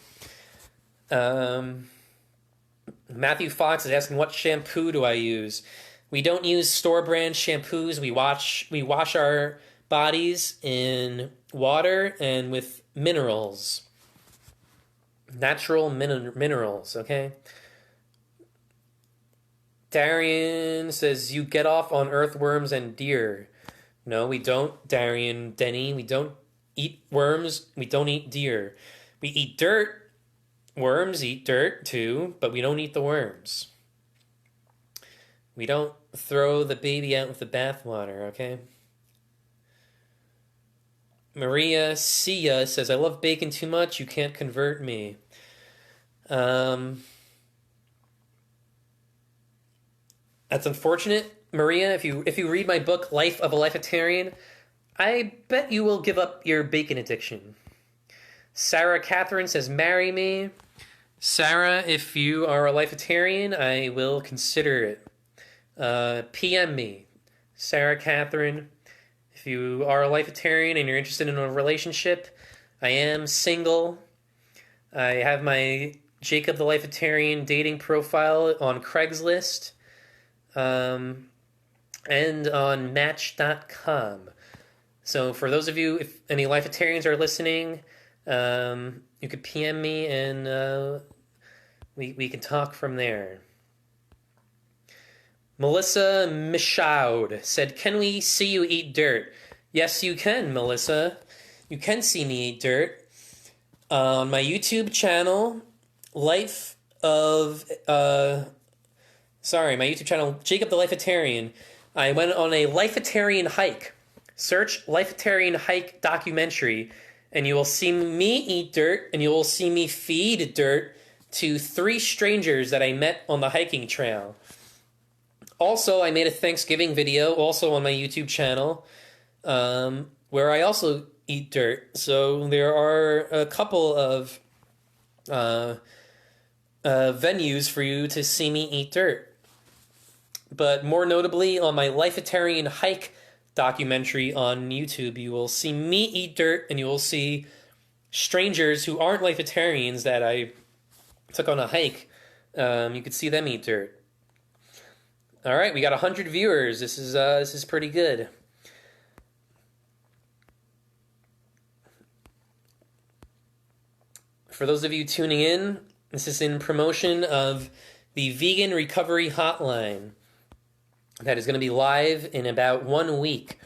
[SPEAKER 1] Matthew Fox is asking, what shampoo do I use? We don't use store brand shampoos. We wash our bodies in water and with minerals. Natural minerals, okay? Darian says, you get off on earthworms and deer. No, we don't, Darian Denny. We don't eat worms. We don't eat deer. We eat dirt. Worms eat dirt too, but we don't eat the worms. We don't throw the baby out with the bathwater, okay? Maria Sia says, I love bacon too much. You can't convert me. That's unfortunate, Maria. If you read my book, Life of a Lifetarian, I bet you will give up your bacon addiction. Sarah Catherine says, marry me. Sarah, if you are a Lifetarian, I will consider it. PM me. Sarah Catherine, if you are a Lifetarian and you're interested in a relationship, I am single. I have my Jacob the Lifetarian dating profile on Craigslist and on Match.com. So for those of you, if any Lifetarians are listening, you could PM me and we can talk from there. Melissa Michaud said, can we see you eat dirt? Yes, you can, Melissa. You can see me eat dirt. On my YouTube channel, my YouTube channel, Jacob the Lifetarian, I went on a Lifetarian hike. Search Lifetarian hike documentary, and you will see me eat dirt, and you will see me feed dirt to 3 strangers that I met on the hiking trail. Also, I made a Thanksgiving video, also on my YouTube channel, where I also eat dirt. So there are a couple of venues for you to see me eat dirt. But more notably, on my Lifetarian hike documentary on YouTube, you will see me eat dirt, and you will see strangers who aren't Lifetarians that I took on a hike. You could see them eat dirt. All right, we got 100 viewers. This is pretty good. For those of you tuning in, this is in promotion of the Vegan Recovery Hotline that is going to be live in about 1 week,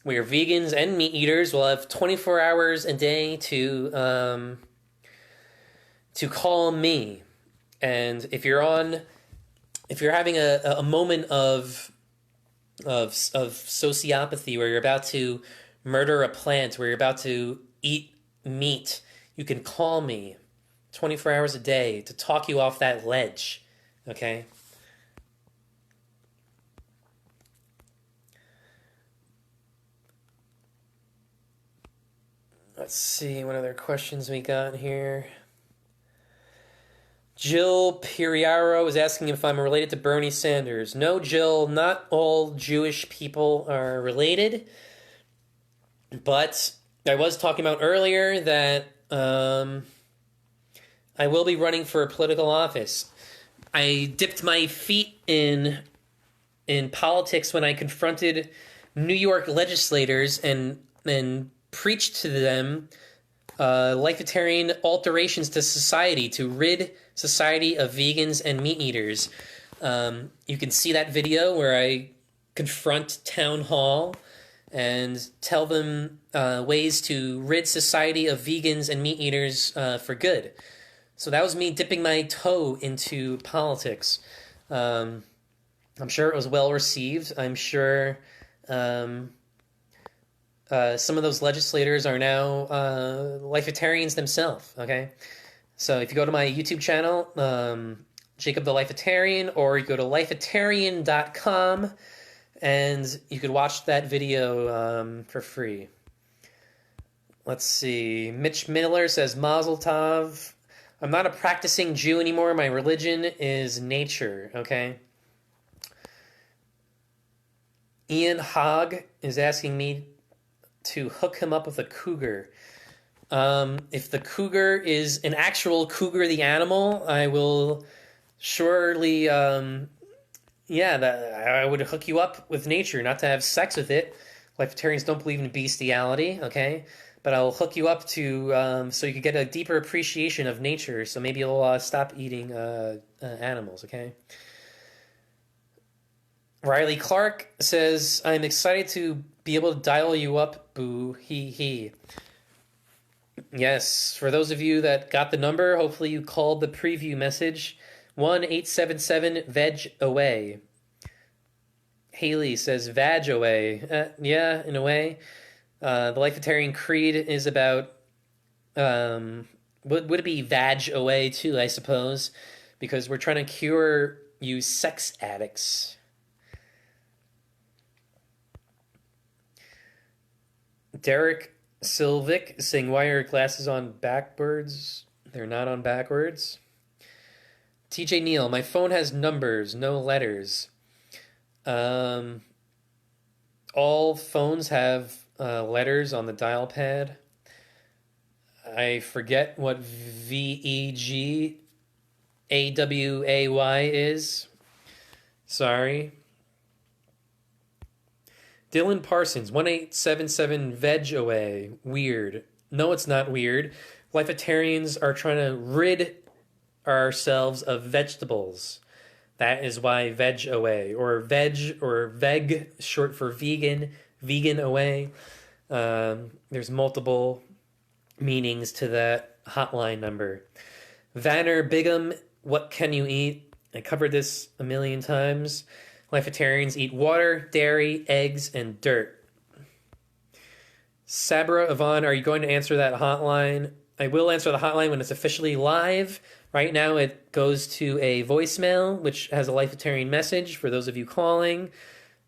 [SPEAKER 1] where vegans and meat eaters will have 24 hours a day to call me. And if you're having a moment of sociopathy, where you're about to murder a plant, where you're about to eat meat, you can call me 24 hours a day to talk you off that ledge, okay? Let's see what other questions we got here. Jill Piriaro is asking if I'm related to Bernie Sanders. No, Jill, not all Jewish people are related. But I was talking about earlier that I will be running for a political office. I dipped my feet in politics when I confronted New York legislators and preached to them lifetarian alterations to society to rid society of vegans and meat eaters. You can see that video where I confront town hall and tell them ways to rid society of vegans and meat eaters for good. So that was me dipping my toe into politics. I'm sure it was well received. I'm sure some of those legislators are now lifetarians themselves, okay? So if you go to my YouTube channel, Jacob the Lifetarian, or you go to lifetarian.com, and you could watch that video for free. Let's see. Mitch Miller says, Mazel Tov. I'm not a practicing Jew anymore. My religion is nature, okay? Ian Hogg is asking me to hook him up with a cougar. If the cougar is an actual cougar, the animal, I will surely, I would hook you up with nature, not to have sex with it. Lifetarians don't believe in bestiality, okay? But I'll hook you up to, so you can get a deeper appreciation of nature, so maybe you'll stop eating animals, okay? Riley Clark says, I'm excited to be able to dial you up, boo, hee hee. Yes, for those of you that got the number, hopefully you called the preview message, 1-877-VEG-AWAY. Haley says, vag away. Yeah, in a way. The Lifetarian Creed is about, would it be vag away too, I suppose, because we're trying to cure you sex addicts. Derek Silvic is saying, why are your glasses on backwards? They're not on backwards. TJ Neal, my phone has numbers, no letters. All phones have letters on the dial pad. I forget what VEGAWAY is. Sorry. Dylan Parsons, 1-877-VEG-AWAY. Weird. No, it's not weird. Lifetarians are trying to rid ourselves of vegetables. That is why veg away, or veg, or veg, short for vegan, vegan away. There's multiple meanings to that hotline number. Vanner Bigham, what can you eat? I covered this a million times. Lifetarians eat water, dairy, eggs, and dirt. Sabra Yvonne, are you going to answer that hotline? I will answer the hotline when it's officially live. Right now it goes to a voicemail, which has a Lifetarian message for those of you calling.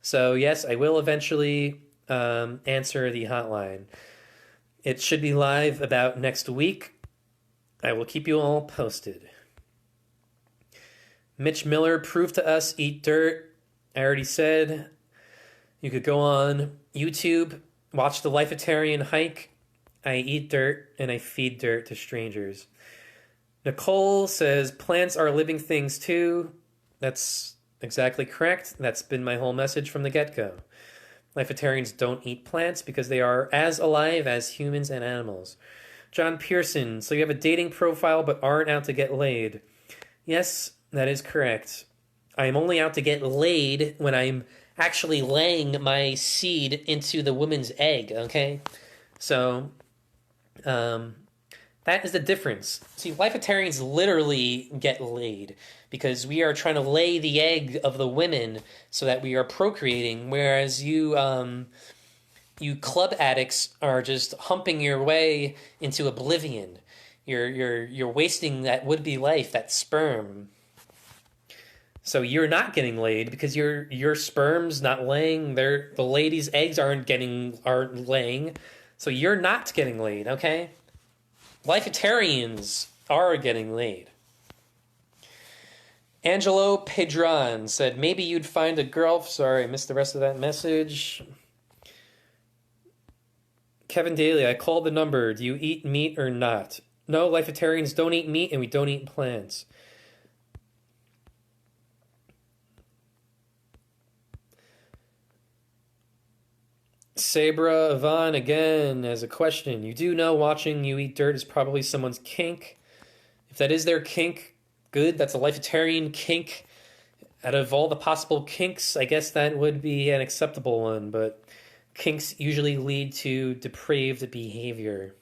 [SPEAKER 1] So yes, I will eventually answer the hotline. It should be live about next week. I will keep you all posted. Mitch Miller, prove to us, eat dirt. I already said. You could go on YouTube, watch the Lifetarian hike. I eat dirt and I feed dirt to strangers. Nicole says, plants are living things too. That's exactly correct. That's been my whole message from the get-go. Lifetarians don't eat plants because they are as alive as humans and animals. John Pearson, so you have a dating profile but aren't out to get laid. Yes, that is correct. I am only out to get laid when I'm actually laying my seed into the woman's egg, okay? So, that is the difference. See, Lifetarians literally get laid because we are trying to lay the egg of the women so that we are procreating, whereas you club addicts are just humping your way into oblivion. You're wasting that would-be life, that sperm. So you're not getting laid because your sperm's not laying. The lady's eggs aren't laying. So you're not getting laid, okay? Lifetarians are getting laid. Angelo Pedron said, maybe you'd find a girl. Sorry, I missed the rest of that message. Kevin Daly, I called the number. Do you eat meat or not? No, Lifetarians don't eat meat and we don't eat plants. Sabra Yvonne again has a question. You do know watching you eat dirt is probably someone's kink. If that is their kink, good. That's a Lifetarian kink. Out of all the possible kinks, I guess that would be an acceptable one, but kinks usually lead to depraved behavior.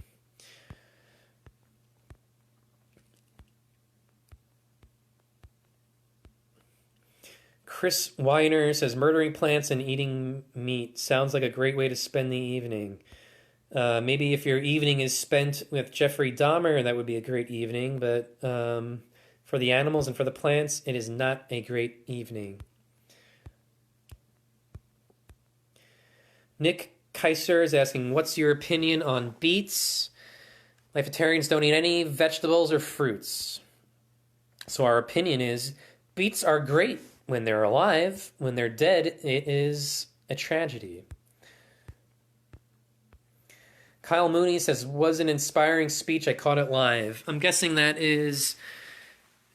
[SPEAKER 1] Chris Weiner says, murdering plants and eating meat sounds like a great way to spend the evening. Maybe if your evening is spent with Jeffrey Dahmer, that would be a great evening, but for the animals and for the plants, it is not a great evening. Nick Kaiser is asking, what's your opinion on beets? Lifetarians don't eat any vegetables or fruits. So our opinion is, beets are great when they're alive. When they're dead, it is a tragedy. Kyle Mooney says, was an inspiring speech. I caught it live. I'm guessing that is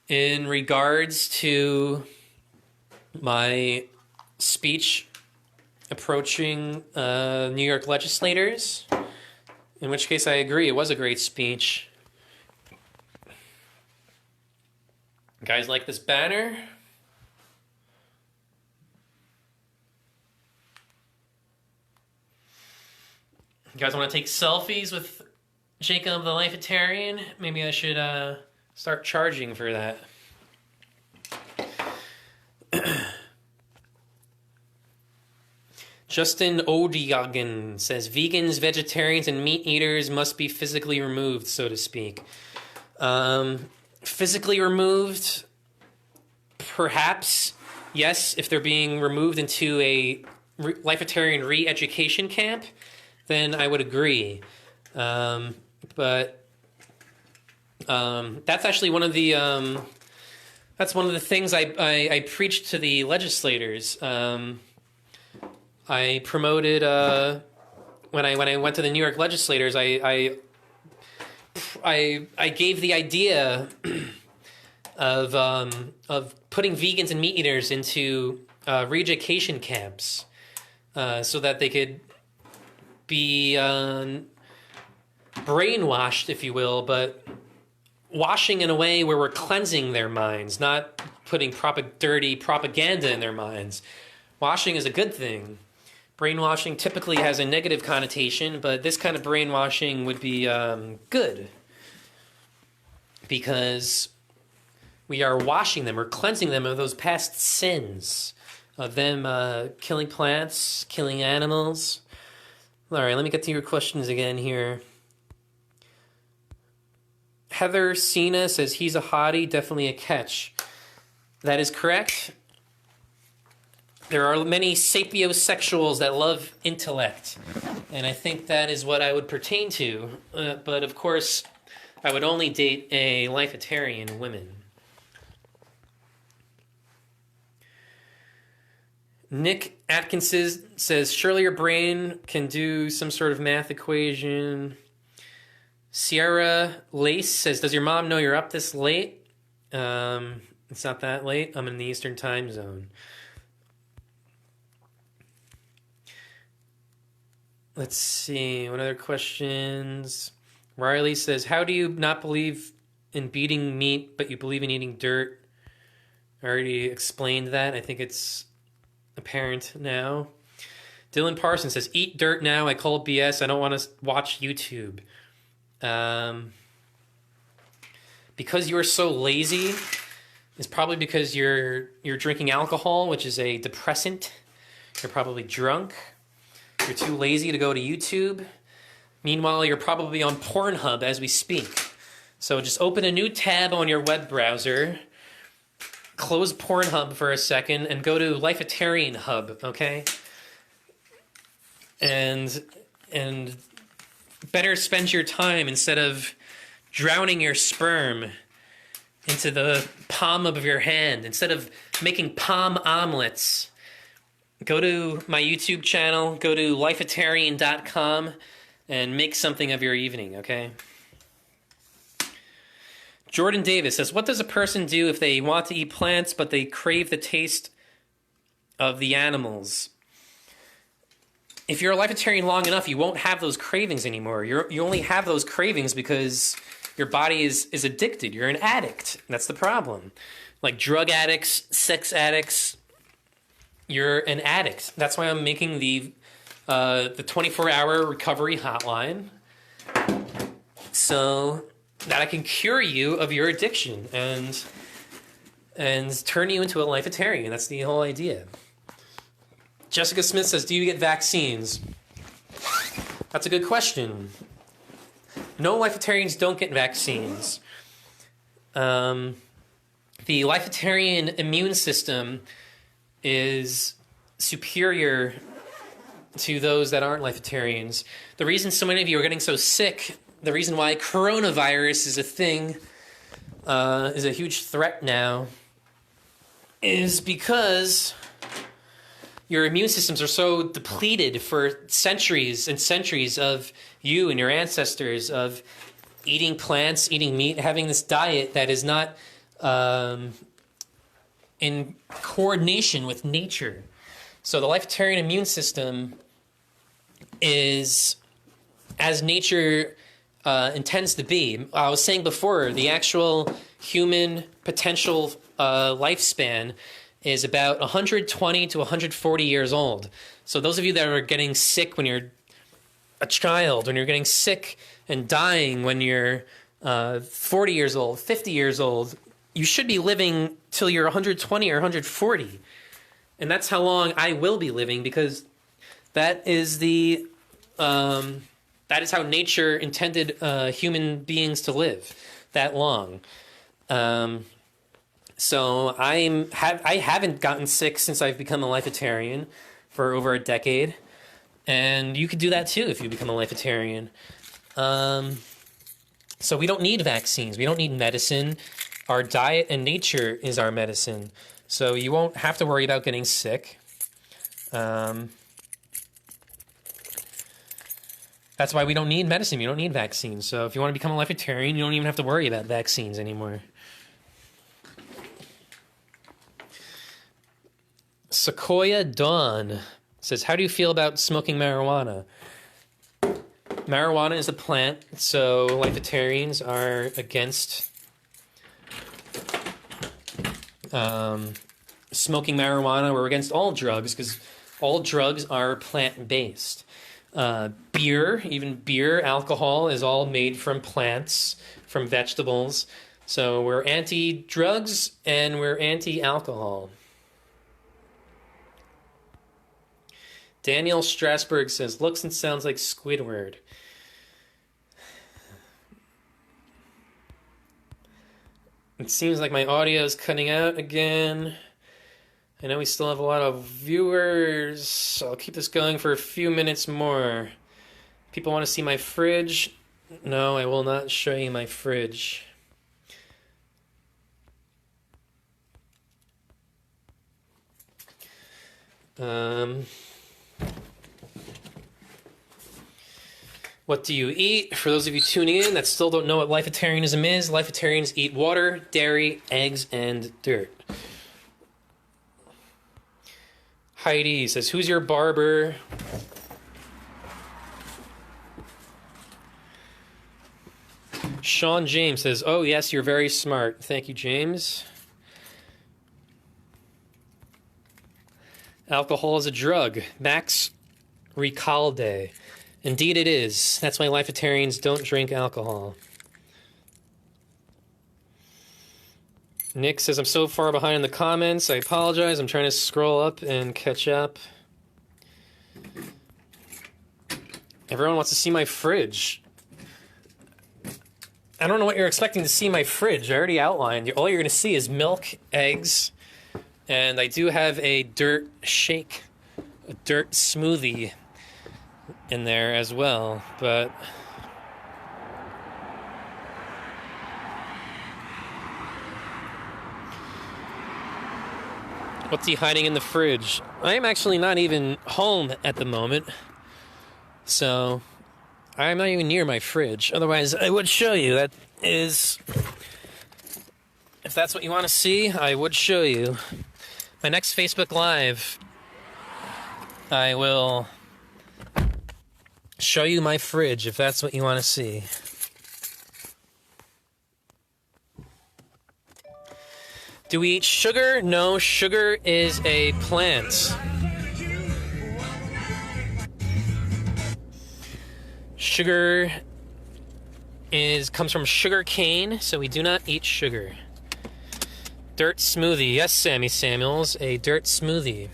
[SPEAKER 1] in regards to my speech approaching New York legislators, in which case I agree. It was a great speech. You guys like this banner? You guys want to take selfies with Jacob the Lifetarian? Maybe I should start charging for that. Justin Odiogan says, vegans, vegetarians, and meat eaters must be physically removed, so to speak. Physically removed, perhaps, yes, if they're being removed into a Lifetarian re-education camp, then I would agree. But that's actually one of the things I preached to the legislators. I promoted when I went to the New York legislators. I gave the idea of putting vegans and meat eaters into re-education camps so that they could be brainwashed, if you will, but washing in a way where we're cleansing their minds, not putting dirty propaganda in their minds. Washing is a good thing. Brainwashing typically has a negative connotation, but this kind of brainwashing would be good because we are washing them, we're cleansing them of those past sins, of them killing plants, killing animals. All right, let me get to your questions again here. Heather Cena says, he's a hottie, definitely a catch. That is correct. There are many sapiosexuals that love intellect, and I think that is what I would pertain to. But of course, I would only date a Lifetarian woman. Nick Atkinson says, surely your brain can do some sort of math equation. Sierra Lace says, does your mom know you're up this late? It's not that late. I'm in the Eastern time zone. Let's see. What other questions? Riley says, how do you not believe in beating meat, but you believe in eating dirt? I already explained that. I think it's apparent now. Dylan Parsons says, eat dirt now. I call BS. I don't want to watch YouTube. Because you are so lazy, it's probably because you're drinking alcohol, which is a depressant. You're probably drunk. You're too lazy to go to YouTube. Meanwhile, you're probably on Pornhub as we speak. So just open a new tab on your web browser, close Pornhub for a second, and go to Lifetarian Hub, okay? And better spend your time instead of drowning your sperm into the palm of your hand, instead of making palm omelets. Go to my YouTube channel, go to lifetarian.com, and make something of your evening, okay? Jordan Davis says, what does a person do if they want to eat plants but they crave the taste of the animals? If you're a lifetarian long enough, you won't have those cravings anymore. You only have those cravings because your body is addicted. You're an addict. That's the problem. Like drug addicts, sex addicts, you're an addict. That's why I'm making the 24-hour recovery hotline, so that I can cure you of your addiction and turn you into a lifetarian. That's the whole idea. Jessica Smith says, do you get vaccines? That's a good question. No, lifetarians don't get vaccines. The lifetarian immune system is superior to those that aren't lifetarians. The reason so many of you are getting so sick, the reason why coronavirus is a thing, is a huge threat now, is because your immune systems are so depleted for centuries and centuries of you and your ancestors, of eating plants, eating meat, having this diet that is not in coordination with nature. So the lifetarian immune system is as nature intends to be. I was saying before, the actual human potential lifespan is about 120 to 140 years old. So those of you that are getting sick when you're a child, when you're getting sick and dying when you're 40 years old, 50 years old, you should be living till you're 120 or 140. And that's how long I will be living, because that is that is how nature intended human beings to live that long. So I haven't gotten sick since I've become a lifetarian for over a decade, and you could do that too if you become a lifetarian. So we don't need vaccines. We don't need medicine. Our diet and nature is our medicine. So you won't have to worry about getting sick. That's why we don't need medicine. We don't need vaccines. So if you want to become a lifetarian, you don't even have to worry about vaccines anymore. Sequoia Dawn says, how do you feel about smoking marijuana? Marijuana is a plant, so lifetarians are against smoking marijuana. We're against all drugs because all drugs are plant-based. Beer, even beer, alcohol is all made from plants, from vegetables. So we're anti-drugs and we're anti-alcohol. Daniel Strasberg says, looks and sounds like Squidward. It seems like my audio is cutting out again. I know we still have a lot of viewers, so I'll keep this going for a few minutes more. People want to see my fridge? No, I will not show you my fridge. What do you eat? For those of you tuning in that still don't know what lifetarianism is, lifetarians eat water, dairy, eggs, and dirt. Heidi says, who's your barber? Sean James says, oh yes, you're very smart. Thank you, James. Alcohol is a drug. Max Ricalde. Indeed it is. That's why lifetarians don't drink alcohol. Nick says, I'm so far behind in the comments. I apologize. I'm trying to scroll up and catch up. Everyone wants to see my fridge. I don't know what you're expecting to see my fridge. I already outlined. All you're going to see is milk, eggs, and I do have a dirt shake, a dirt smoothie in there as well, but What's he hiding in the fridge? I am actually not even home at the moment, so I'm not even near my fridge. Otherwise, I would show you. That is, if that's what you want to see, I would show you. My next Facebook Live, I will show you my fridge if that's what you want to see. Do we eat sugar? No, sugar is a plant. Sugar comes from sugar cane, so we do not eat sugar. Dirt smoothie. Yes, Sammy Samuels, a dirt smoothie.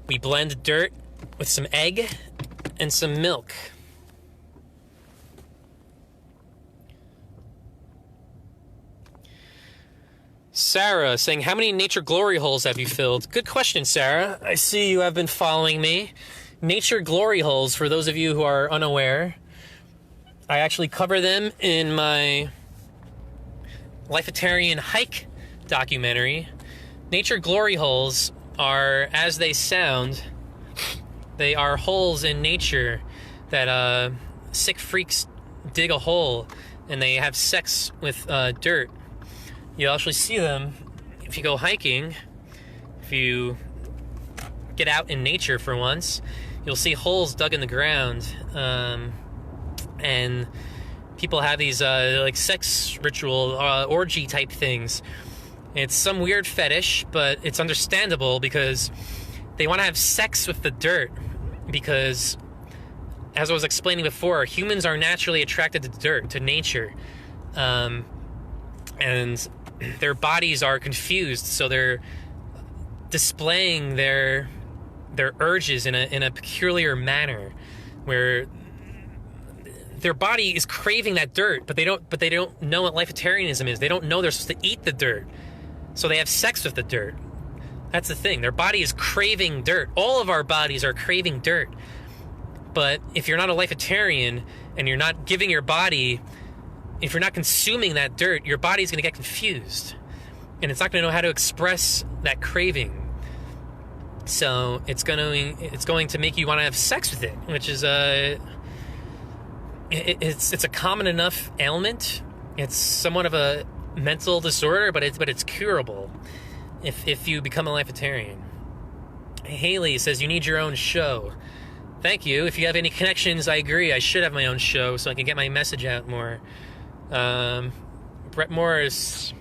[SPEAKER 1] We blend dirt with some egg and some milk. Sarah saying, how many nature glory holes have you filled? Good question, Sarah. I see you have been following me. Nature glory holes, for those of you who are unaware, I actually cover them in my Lifetarian hike documentary. Nature glory holes are, as they sound, they are holes in nature that sick freaks dig a hole and they have sex with dirt. You'll actually see them if you go hiking. If you get out in nature for once, you'll see holes dug in the ground, and people have these like sex ritual orgy type things. It's some weird fetish, but it's understandable because they want to have sex with the dirt. Because, as I was explaining before, humans are naturally attracted to dirt, to nature, and their bodies are confused, so they're displaying their urges in a peculiar manner, where their body is craving that dirt, but they don't know what Lifetarianism is. They don't know they're supposed to eat the dirt, so they have sex with the dirt. That's the thing. Their body is craving dirt. All of our bodies are craving dirt, but if you're not a Lifetarian and you're not giving your body, if you're not consuming that dirt, your body's going to get confused, and it's not going to know how to express that craving. So it's going to make you want to have sex with it, which is it's a common enough ailment. It's somewhat of a mental disorder, but it's curable if you become a Lifetarian. Haley says you need your own show. Thank you. If you have any connections, I agree. I should have my own show so I can get my message out more. Brett Morris,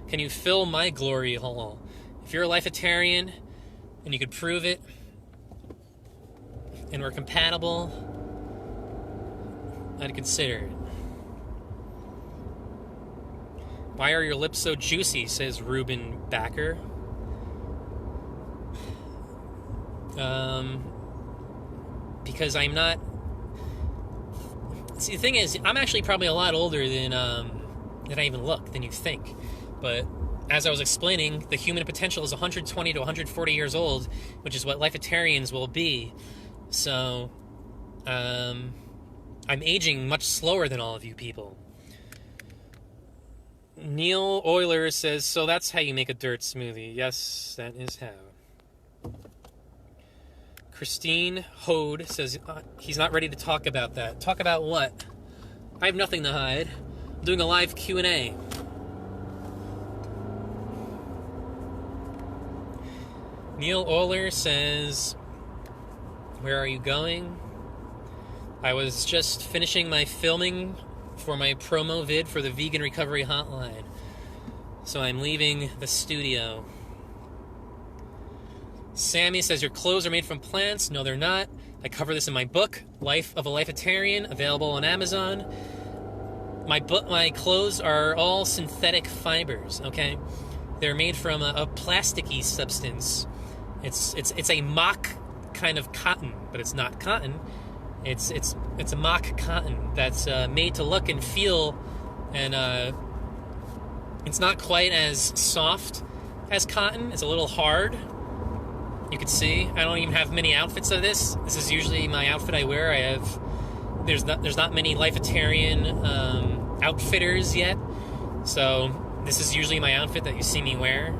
[SPEAKER 1] can you fill my glory hole? If you're a Lifetarian and you could prove it and we're compatible, I'd consider it. Why are your lips so juicy, says Ruben Backer. Because I'm not... See, the thing is, I'm actually probably a lot older than I even look, than you think. But as I was explaining, the human potential is 120 to 140 years old, which is what Lifetarians will be. So, I'm aging much slower than all of you people. Neil Euler says, so that's how you make a dirt smoothie. Yes, that is how. Christine Hode says, he's not ready to talk about that. Talk about what? I have nothing to hide. I'm doing a live Q&A. Neil Euler says, where are you going? I was just finishing my filming for my promo vid for the Vegan Recovery Hotline. So I'm leaving the studio. Sammy says, your clothes are made from plants. No, they're not. I cover this in my book, Life of a Lifetarian, available on Amazon. My clothes are all synthetic fibers, okay? They're made from a plasticky substance. It's a mock kind of cotton, but it's not cotton. It's a mock cotton that's made to look and feel, and it's not quite as soft as cotton. It's a little hard. You can see I don't even have many outfits of this. This is usually my outfit I wear. There's not many Lifetarian outfitters yet, so this is usually my outfit that you see me wear.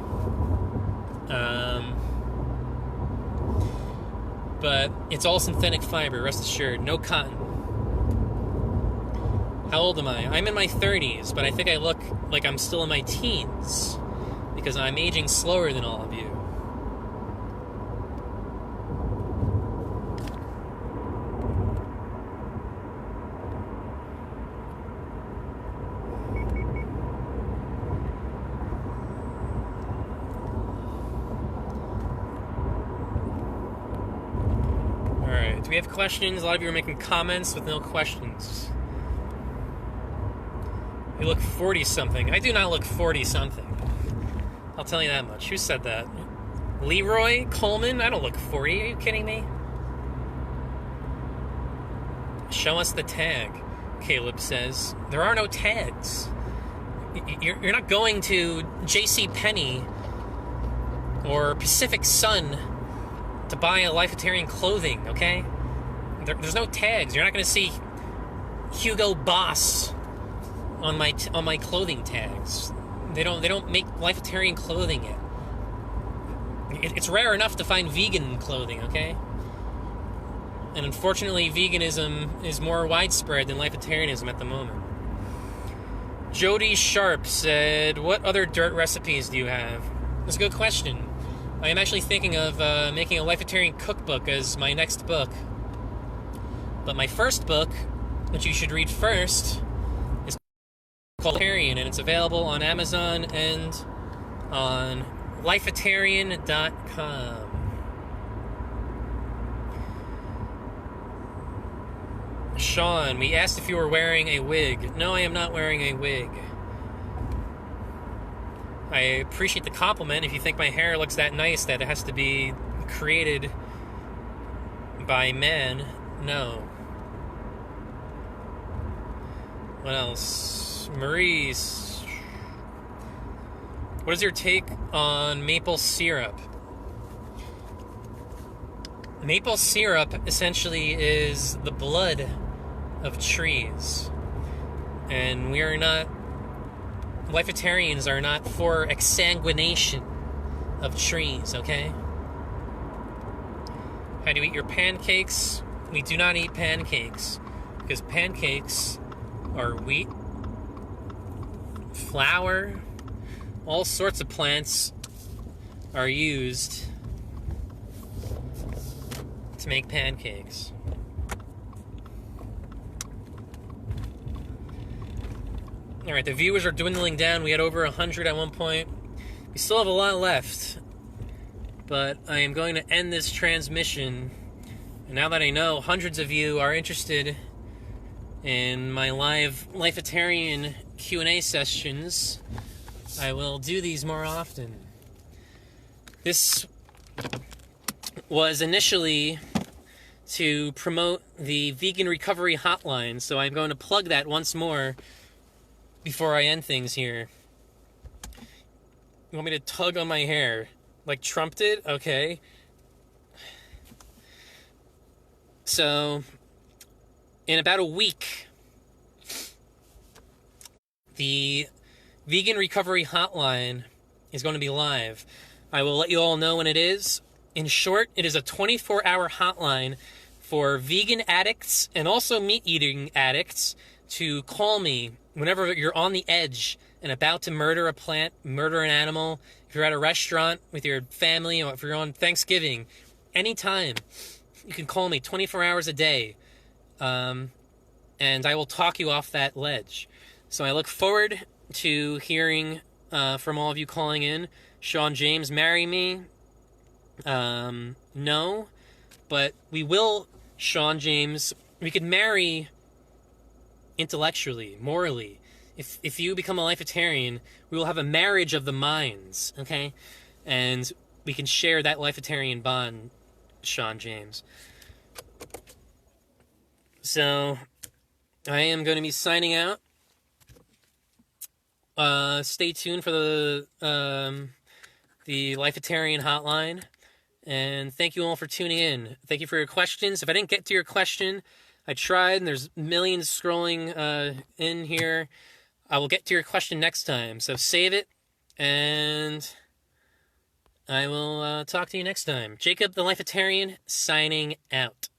[SPEAKER 1] But it's all synthetic fiber, rest assured. No cotton. How old am I? I'm in my 30s, but I think I look like I'm still in my teens because I'm aging slower than all of you. Alright, do we have questions? A lot of you are making comments with no questions. You look 40-something. I do not look 40-something. I'll tell you that much. Who said that? Leroy Coleman? I don't look 40. Are you kidding me? Show us the tag, Caleb says. There are no tags. You're not going to JCPenney or Pacific Sun to buy a Lifetarian clothing, okay? There's no tags. You're not going to see Hugo Boss on my clothing tags. They don't make Lifetarian clothing yet. It's rare enough to find vegan clothing, okay? And unfortunately, veganism is more widespread than Lifetarianism at the moment. Jody Sharp said, "What other dirt recipes do you have?" That's a good question. I am actually thinking of making a Lifetarian cookbook as my next book. But my first book, which you should read first, is called Lifetarian, and it's available on Amazon and on Lifetarian.com. Sean, we asked if you were wearing a wig. No, I am not wearing a wig. I appreciate the compliment. If you think my hair looks that nice that it has to be created by man, no. What else? Maurice, what is your take on maple syrup? Maple syrup essentially is the blood of trees. And we are not, Lifetarians are not for exsanguination of trees, okay? How do you eat your pancakes? We do not eat pancakes, because pancakes are wheat, flour, all sorts of plants are used to make pancakes. Alright, the viewers are dwindling down. We had over 100 at one point. We still have a lot left. But I am going to end this transmission. And now that I know hundreds of you are interested in my live Lifetarian Q&A sessions, I will do these more often. This was initially to promote the Vegan Recovery Hotline, so I'm going to plug that once more before I end things here. You want me to tug on my hair? Like Trump did? Okay. So, in about a week, the Vegan Recovery Hotline is going to be live. I will let you all know when it is. In short, it is a 24-hour hotline for vegan addicts and also meat-eating addicts to call me whenever you're on the edge and about to murder a plant, murder an animal, if you're at a restaurant with your family, or if you're on Thanksgiving, anytime, you can call me 24 hours a day, and I will talk you off that ledge. So I look forward to hearing from all of you calling in. Sean James, marry me? No, but we will, Sean James, we could marry intellectually, morally. If you become a Lifetarian, we will have a marriage of the minds, okay? And we can share that Lifetarian bond, Sean James. So, I am going to be signing out. Stay tuned for the Lifetarian hotline. And thank you all for tuning in. Thank you for your questions. If I didn't get to your question, I tried, and there's millions scrolling in here. I will get to your question next time. So save it, and I will talk to you next time. Jacob the Lifetarian signing out.